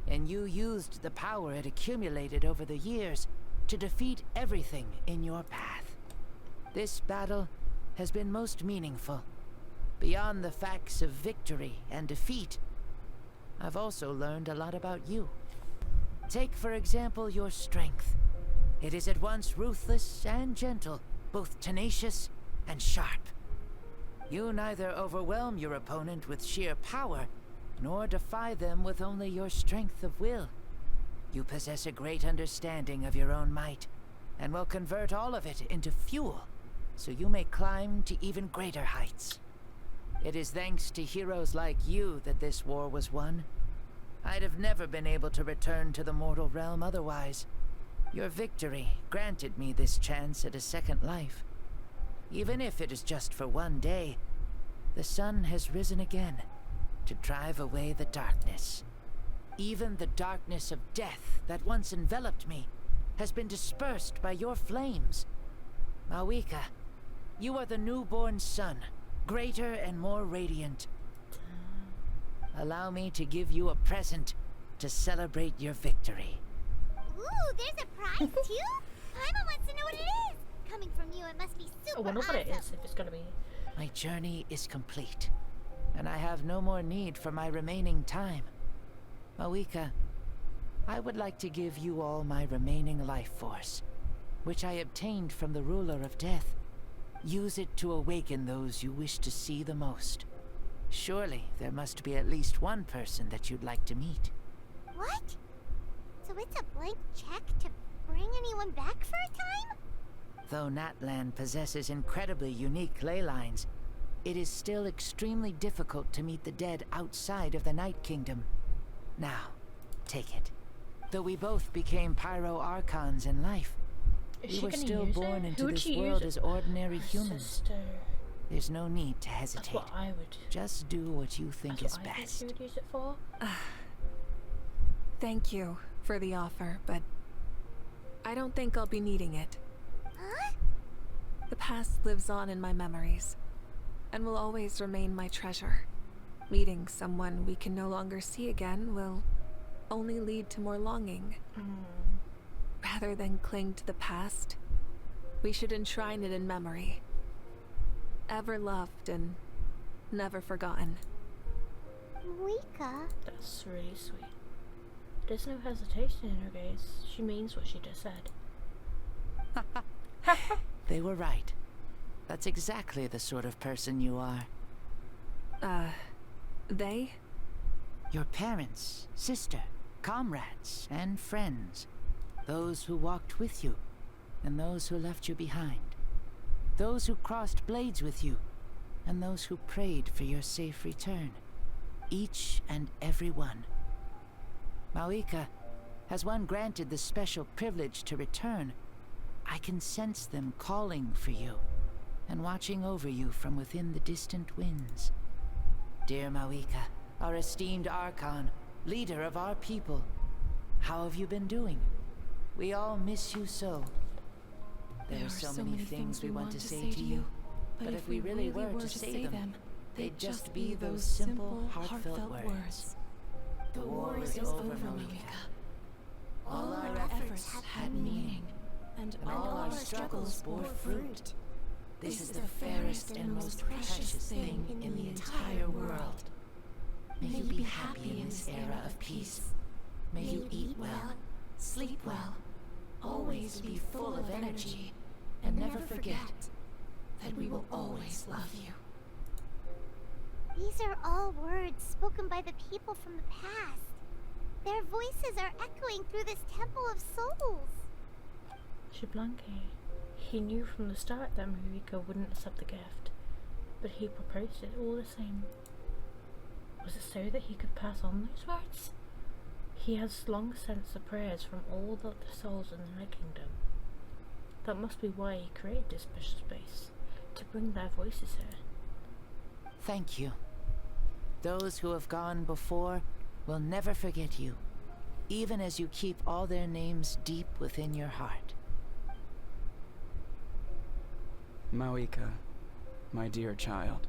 and you used the power it accumulated over the years to defeat everything in your path. This battle has been most meaningful. Beyond the facts of victory and defeat, I've also learned a lot about you. Take, for example, your strength. It is at once ruthless and gentle, both tenacious and sharp. You neither overwhelm your opponent with sheer power, nor defy them with only your strength of will. You possess a great understanding of your own might, and will convert all of it into fuel, so you may climb to even greater heights. It is thanks to heroes like you that this war was won. I'd have never been able to return to the mortal realm otherwise. Your victory granted me this chance at a second life. Even if it is just for one day, the sun has risen again to drive away the darkness. Even the darkness of death that once enveloped me has been dispersed by your flames. Mavuika, you are the newborn sun, greater and more radiant. Allow me to give you a present to celebrate your victory. Ooh, there's a prize too? Paimon wants to know what it is. Coming from you, it must be super I wonder what it awesome. is, if it's gonna be. My journey is complete, and I have no more need for my remaining time. Mavuika, I would like to give you all my remaining life force, which I obtained from the ruler of death. Use it to awaken those you wish to see the most. Surely there must be at least one person that you'd like to meet. What? So it's a blank check to bring anyone back for a time? Though Natlan possesses incredibly unique ley lines, it is still extremely difficult to meet the dead outside of the Night Kingdom. Now, take it. Though we both became Pyro Archons in life, we were still born into this world as ordinary humans. There's no need to hesitate. That's what I would. Just do what you think is best. That's what you would use it for. Thank you for the offer, but I don't think I'll be needing it. Huh? The past lives on in my memories, and will always remain my treasure. Meeting someone we can no longer see again will only lead to more longing. Rather than cling to the past, we should enshrine it in memory. Ever loved and never forgotten. Mavuika. That's really sweet. There's no hesitation in her gaze. She means what she just said. They were right. That's exactly the sort of person you are. They? Your parents, sister, comrades, and friends. Those who walked with you, and those who left you behind. Those who crossed blades with you, and those who prayed for your safe return. Each and every one. Mavuika, has one granted the special privilege to return, I can sense them calling for you, and watching over you from within the distant winds. Dear Mavuika, our esteemed Archon, leader of our people, how have you been doing? We all miss you so. There are so many things we want to say to you, but if we really were to say them, they'd just be those simple, heartfelt words. The war is over, Mavuika. All our efforts had meaning, and all our struggles bore fruit. This is the fairest and most precious thing in the entire world. May you be happy in this era of peace. May you eat well, sleep well, always be full of energy, and never forget that we will always love you. These are all words spoken by the people from the past. Their voices are echoing through this temple of souls. Xbalanque. He knew from the start that Mavuika wouldn't accept the gift, but he proposed it all the same. Was it so that he could pass on those words? He has long sensed the prayers from all the souls in the Night Kingdom. That must be why he created this special space, to bring their voices here. Thank you. Those who have gone before will never forget you, even as you keep all their names deep within your heart. Mavuika, my dear child,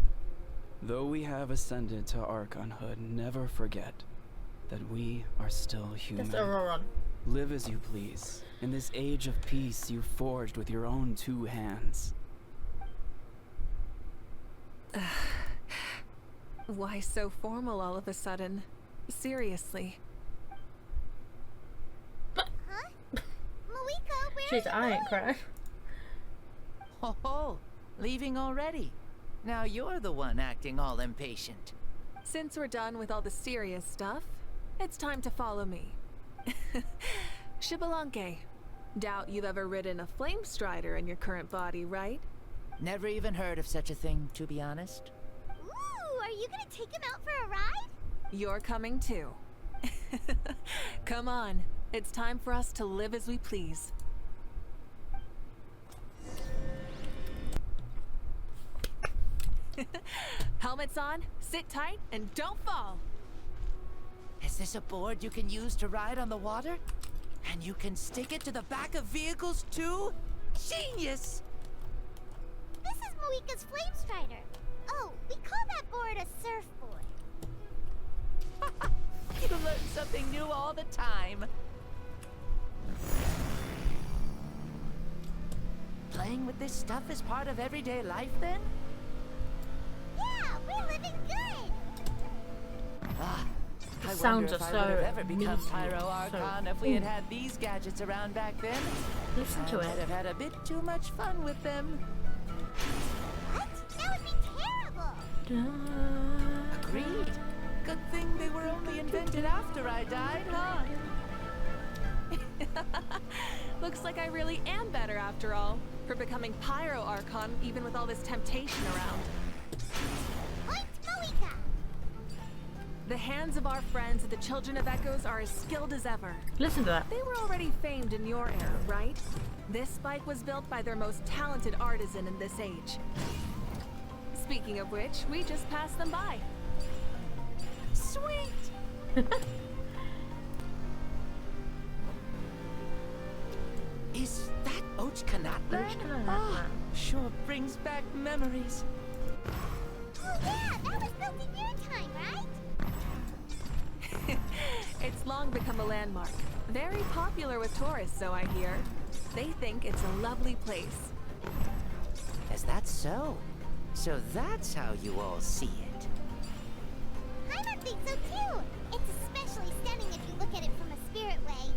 though we have ascended to Archonhood, never forget that we are still human. That's Auroron. Live as you please, in this age of peace you forged with your own 2 hands. Why so formal all of a sudden? Seriously. Huh? Mavuika, where She's I ain't crying. Oh, leaving already? Now you're the one acting all impatient. Since we're done with all the serious stuff, it's time to follow me. Xbalanque. Doubt you've ever ridden a flame strider in your current body, right? Never even heard of such a thing, to be honest. Ooh, are you gonna take him out for a ride? You're coming too. Come on, it's time for us to live as we please. Helmets on, sit tight, and don't fall. Is this a board you can use to ride on the water? And you can stick it to the back of vehicles too? Genius! This is Mavuika's flame strider. Oh, we call that board a surfboard. You learn something new all the time. Playing with this stuff is part of everyday life then? Yeah, we're living good. Ah, I Sounds wonder if are I would have so ever become meaty, Pyro Archon if we had had these gadgets around back then. Listen to I might it. have had a bit too much fun with them. What? That would be terrible. Agreed. Good thing they were only invented after I died, huh? Looks like I really am better after all, for becoming Pyro Archon even with all this temptation around. Point Mavuika. The hands of our friends at the Children of Echoes are as skilled as ever. Listen to that. They were already famed in your era, right? This spike was built by their most talented artisan in this age. Speaking of which, we just passed them by. Sweet! Is that Ochkanatlan? Ah, sure brings back memories. Oh yeah, that was built in your time, right? It's long become a landmark. Very popular with tourists, so I hear. They think it's a lovely place. Is that so? So that's how you all see it. Heimer thinks so too. It's especially stunning if you look at it from a spirit way.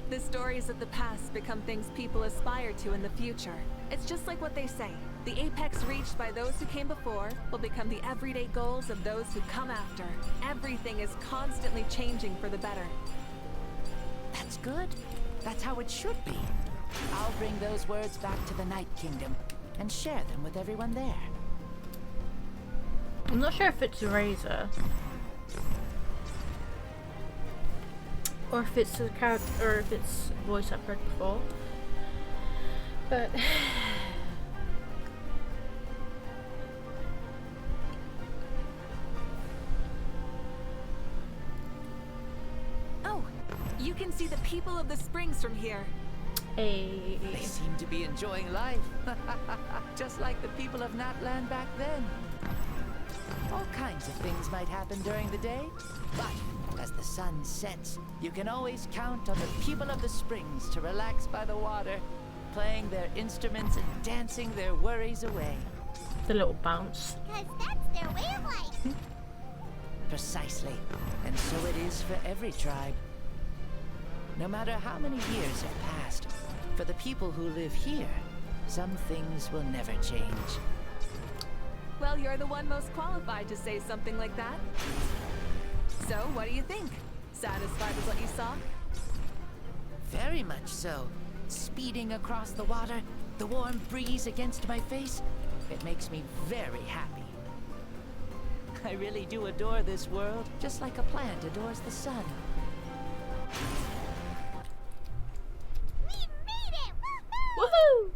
The stories of the past become things people aspire to in the future. It's just like what they say. The apex reached by those who came before will become the everyday goals of those who come after. Everything is constantly changing for the better. That's good. That's how it should be. I'll bring those words back to the Night Kingdom and share them with everyone there. I'm not sure if it's a razor. Or if it's a character, or if it's a voice I've heard before. But oh, you can see the people of the springs from here. Hey. They seem to be enjoying life. Just like the people of Natlan back then. All kinds of things might happen during the day, but as the sun sets, you can always count on the people of the springs to relax by the water, playing their instruments and dancing their worries away. The little bounce. Because that's their way of life. Precisely. And so it is for every tribe. No matter how many years have passed, for the people who live here, some things will never change. Well, you're the one most qualified to say something like that. So, what do you think? Satisfied with what you saw? Very much so. Speeding across the water, the warm breeze against my face, it makes me very happy. I really do adore this world, just like a plant adores the sun. We made it! Woohoo!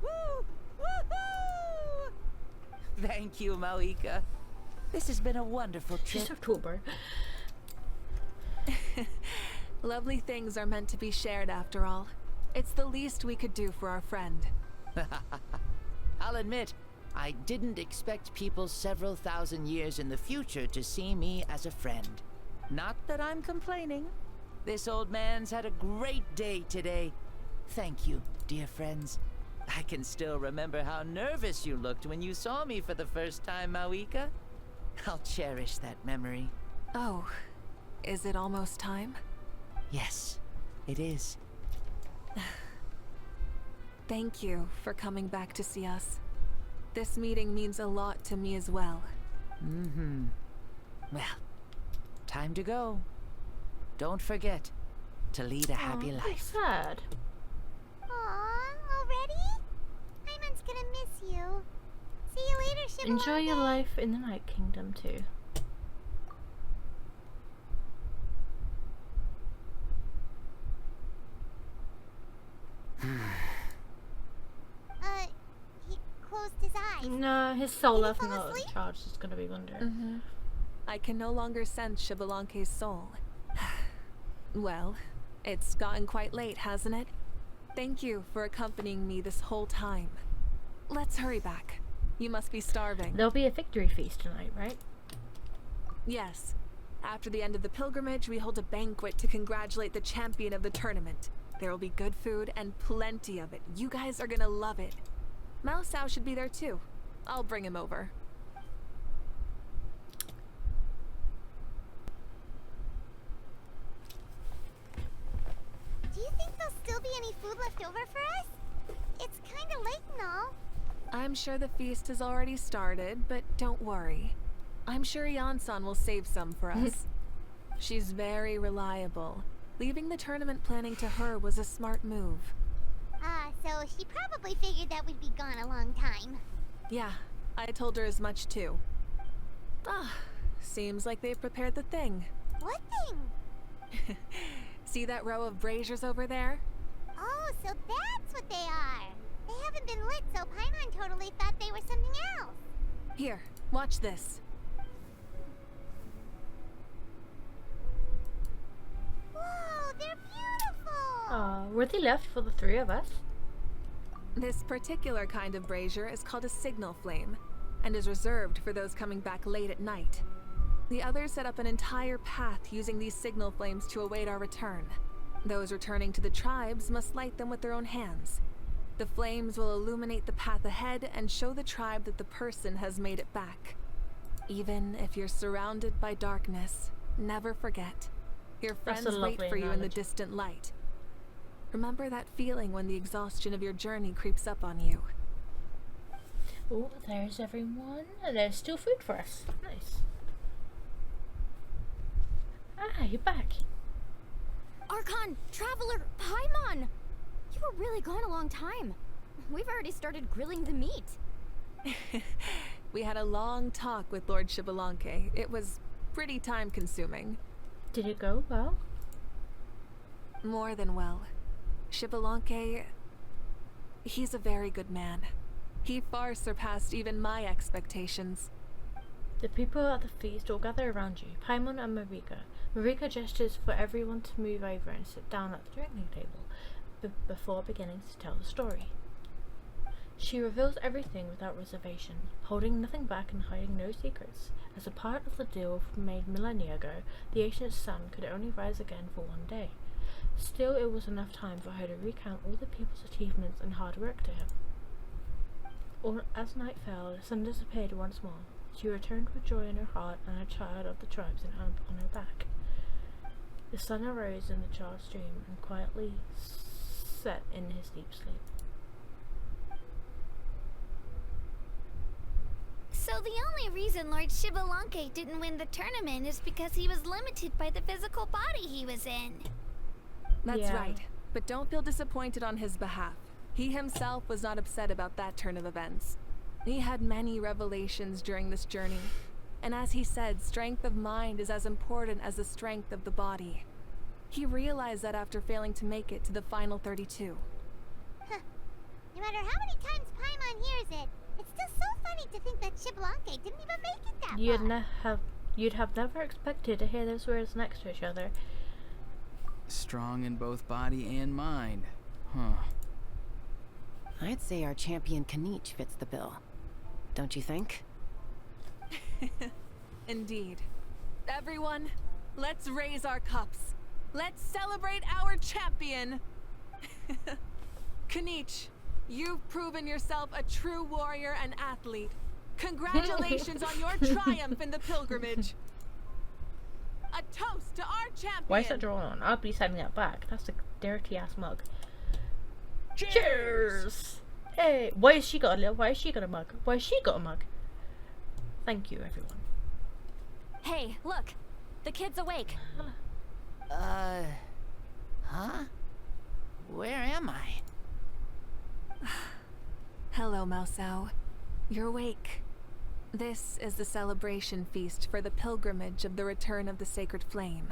Woo! Woohoo! Thank you, Mavuika. This has been a wonderful trip. It's October. Lovely things are meant to be shared after all. It's the least we could do for our friend. I'll admit, I didn't expect people several thousand years in the future to see me as a friend. Not that I'm complaining. This old man's had a great day today. Thank you, dear friends. I can still remember how nervous you looked when you saw me for the first time, Mavuika. I'll cherish that memory. Oh, is it almost time? Yes, it is. Thank you for coming back to see us. This meeting means a lot to me as well. Mm-hmm. Well, time to go. Don't forget to lead a happy life. Sad. Aw, already? Paimon's gonna miss you. See you later, Shibalonke. Enjoy your life in the Night Kingdom too. He closed his eyes. No, his soul Did he left fall not asleep? charged is gonna be wonder. I can no longer sense Shibalonke's soul. Well, it's gotten quite late, hasn't it? Thank you for accompanying me this whole time. Let's hurry back. You must be starving. There'll be a victory feast tonight, right? Yes. After the end of the pilgrimage, we hold a banquet to congratulate the champion of the tournament. There will be good food and plenty of it. You guys are gonna love it. Mao Sao should be there too. I'll bring him over. Do you think there'll still be any food left over for us? It's kinda late and all. I'm sure the feast has already started, but don't worry. I'm sure Yansan will save some for us. She's very reliable. Leaving the tournament planning to her was a smart move. So she probably figured that we'd be gone a long time. Yeah, I told her as much too. Ah, seems like they've prepared the thing. What thing? See that row of braziers over there? Oh, so that's what they are. They haven't been lit, so Paimon totally thought they were something else. Here, watch this. Whoa, they're beautiful! Were they left for the three of us? This particular kind of brazier is called a signal flame, and is reserved for those coming back late at night. The others set up an entire path using these signal flames to await our return. Those returning to the tribes must light them with their own hands. The flames will illuminate the path ahead and show the tribe that the person has made it back. Even if you're surrounded by darkness, never forget. Your friends wait for you in the distant light. Remember that feeling when the exhaustion of your journey creeps up on you. Oh, there's everyone. And there's still food for us. Nice. Ah, you're back. Archon, Traveler, Paimon! You were really gone a long time. We've already started grilling the meat. We had a long talk with Lord Shibalonke. It was pretty time-consuming. Did it go well? More than well. Shibalonke, he's a very good man. He far surpassed even my expectations. The people at the feast all gather around you, Paimon and Mavuika. Mavuika gestures for everyone to move over and sit down at the drinking table before beginning to tell the story. She reveals everything without reservation, holding nothing back and hiding no secrets. As a part of the deal made millennia ago, the ancient sun could only rise again for one day. Still, it was enough time for her to recount all the people's achievements and hard work to him. As night fell, the sun disappeared once more. She returned with joy in her heart and a child of the tribes in on her back. The sun arose in the child's dream and quietly set in his deep sleep. So the only reason Lord Shibalonke didn't win the tournament is because he was limited by the physical body he was in. That's right, but don't feel disappointed on his behalf. He himself was not upset about that turn of events. He had many revelations during this journey, and as he said, strength of mind is as important as the strength of the body. He realized that after failing to make it to the final 32. Huh. No matter how many times Paimon hears it, it's still so funny to think that Xbalanque didn't even make it that far. You'd have never expected to hear those words next to each other. Strong in both body and mind. Huh. I'd say our champion Kanich fits the bill. Don't you think? Indeed. Everyone, let's raise our cups. Let's celebrate our champion! Kanich, you've proven yourself a true warrior and athlete. Congratulations on your triumph in the pilgrimage. A toast to our champion! Why is that drawn on? I'll be sending that back. That's a dirty ass mug. Cheers! Cheers! Hey, why has she got a mug? Why has she got a mug? Thank you, everyone. Hey, look! The kid's awake. Huh? Where am I? Hello, Mausau. You're awake. This is the celebration feast for the pilgrimage of the return of the Sacred Flame.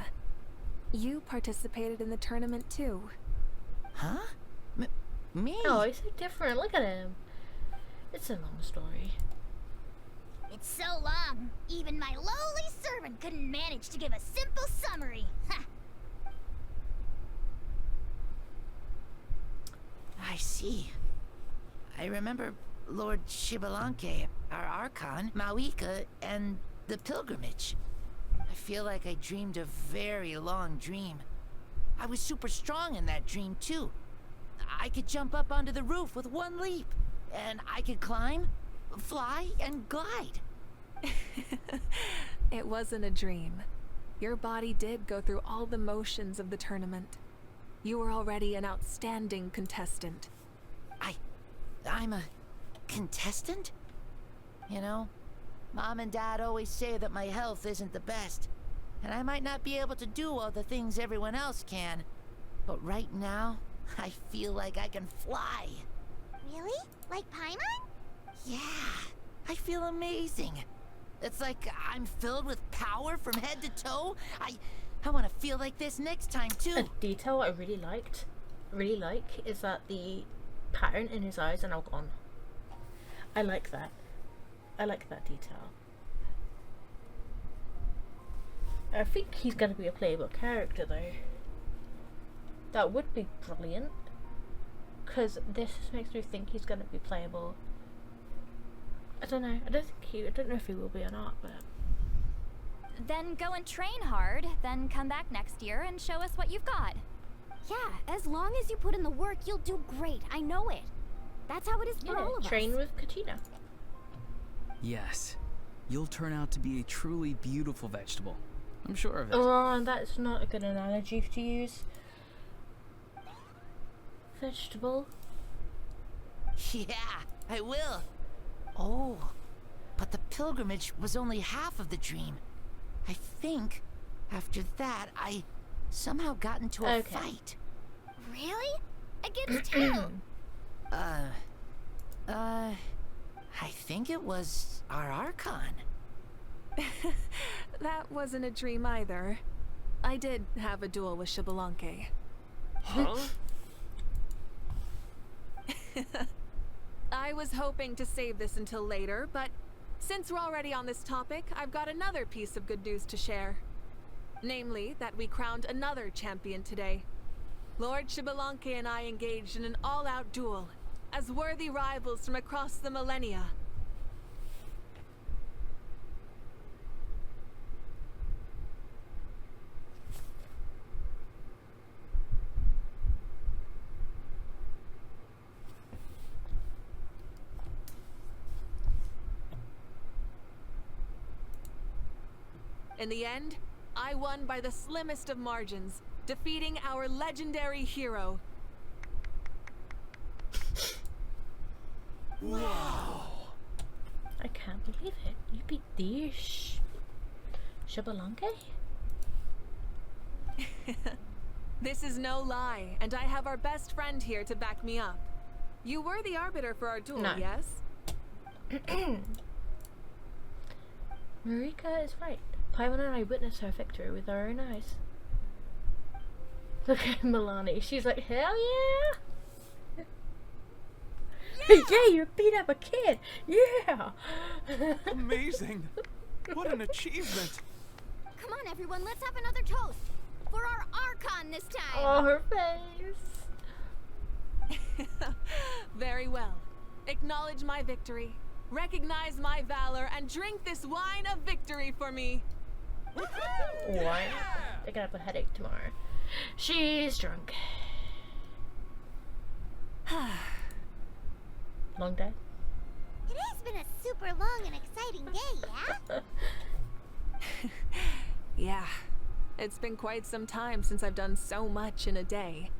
You participated in the tournament too. Huh? Me? Oh, he's so different. Look at him. It's a long story. It's so long, even my lowly servant couldn't manage to give a simple summary. Ha! I see. I remember Lord Xbalanque, our Archon, mavuika, and the pilgrimage. I feel like I dreamed a very long dream. I was super strong in that dream too. I could jump up onto the roof with one leap, and I could climb, fly, and glide. It wasn't a dream. Your body did go through all the motions of the tournament. You were already an outstanding contestant. I'm a contestant? You know, Mom and Dad always say that my health isn't the best, and I might not be able to do all the things everyone else can. But right now, I feel like I can fly. Really? Like Paimon? Yeah, I feel amazing. It's like I'm filled with power from head to toe. I want to feel like this next time too. A detail I really like, is that the pattern in his eyes are now gone. I like that. I like that detail. I think he's gonna be a playable character though. That would be brilliant. Because this makes me think he's gonna be playable. I don't know. I don't know if he will be or not, but Then go and train hard, then come back next year and show us what you've got. Yeah, as long as you put in the work, you'll do great. I know it. That's how it is for all of us. Train with Katina. Yes. You'll turn out to be a truly beautiful vegetable. I'm sure of it. Oh, that's not a good analogy to use. Vegetable. Yeah, I will. Oh, but the pilgrimage was only half of the dream. I think after that, I somehow got into a fight. Really? Against who? I think it was our Archon. That wasn't a dream either. I did have a duel with Xbalanque. Huh? I was hoping to save this until later, but since we're already on this topic, I've got another piece of good news to share. Namely, that we crowned another champion today. Lord Xbalanque and I engaged in an all-out duel, as worthy rivals from across the millennia. In the end, I won by the slimmest of margins, defeating our legendary hero. Wow! I can't believe it. You beat the Xbalanque? This is no lie, and I have our best friend here to back me up. You were the arbiter for our duel, No. yes? Marika is right. Paimon and I witnessed her victory with our own eyes. Look at Milani. She's like, hell yeah! Yeah, you beat up a kid! Yeah! Amazing! What an achievement! Come on, everyone, let's have another toast. For our Archon this time. Oh, her face! Very well. Acknowledge my victory. Recognize my valor and drink this wine of victory for me. Wine? They're gonna have a headache tomorrow. She's drunk. Long day? It has been a super long and exciting day, yeah? Yeah. It's been quite some time since I've done so much in a day.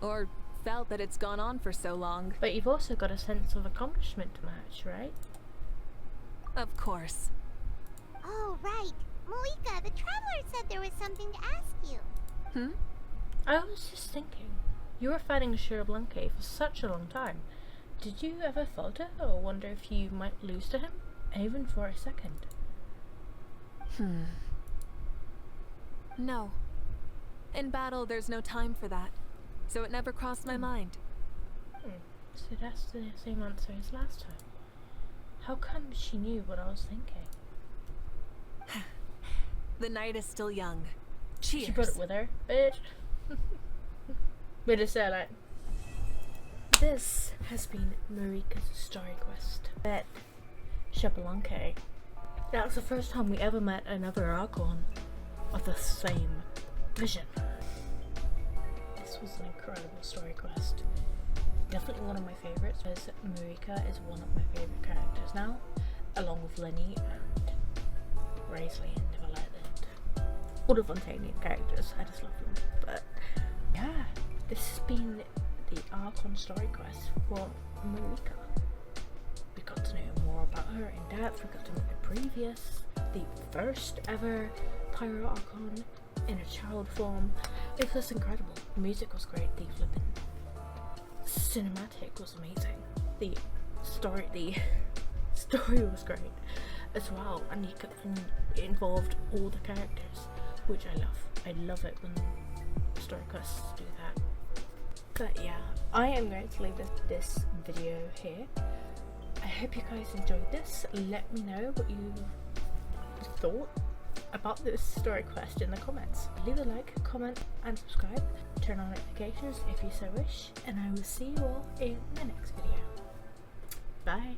Or felt that it's gone on for so long. But you've also got a sense of accomplishment to match, right? Of course. Oh, right. Mavuika, the Traveler said there was something to ask you. I was just thinking, you were fighting Shiroblanque for such a long time. Did you ever falter or wonder if you might lose to him, even for a second? No. In battle, there's no time for that, so it never crossed my mind. So that's the same answer as last time. How come she knew what I was thinking? The night is still young. Cheers. She brought it with her, bitch. Way to say that. This has been Marika's story quest. Met Shiroblanque. That was the first time we ever met another Archon of the same vision. This was an incredible story quest. Definitely one of my favourites, because Marika is one of my favourite characters now, along with Lenny and Raisley and Neverlight. All the Fontanian characters, I just love them. But yeah, this has been the Archon story quest for Marika. We got to know more about her in depth, we got to meet the first ever Pyro Archon in a child form. It was incredible. The music was great, the flippin' cinematic was amazing. The story was great as well, and it involved all the characters, which I love. I love it when story quests do that. But yeah, I am going to leave this video here. I hope you guys enjoyed this. Let me know what you thought about this story quest in the comments. Leave a like, comment and subscribe. Turn on notifications if you so wish, and I will see you all in the next video. Bye.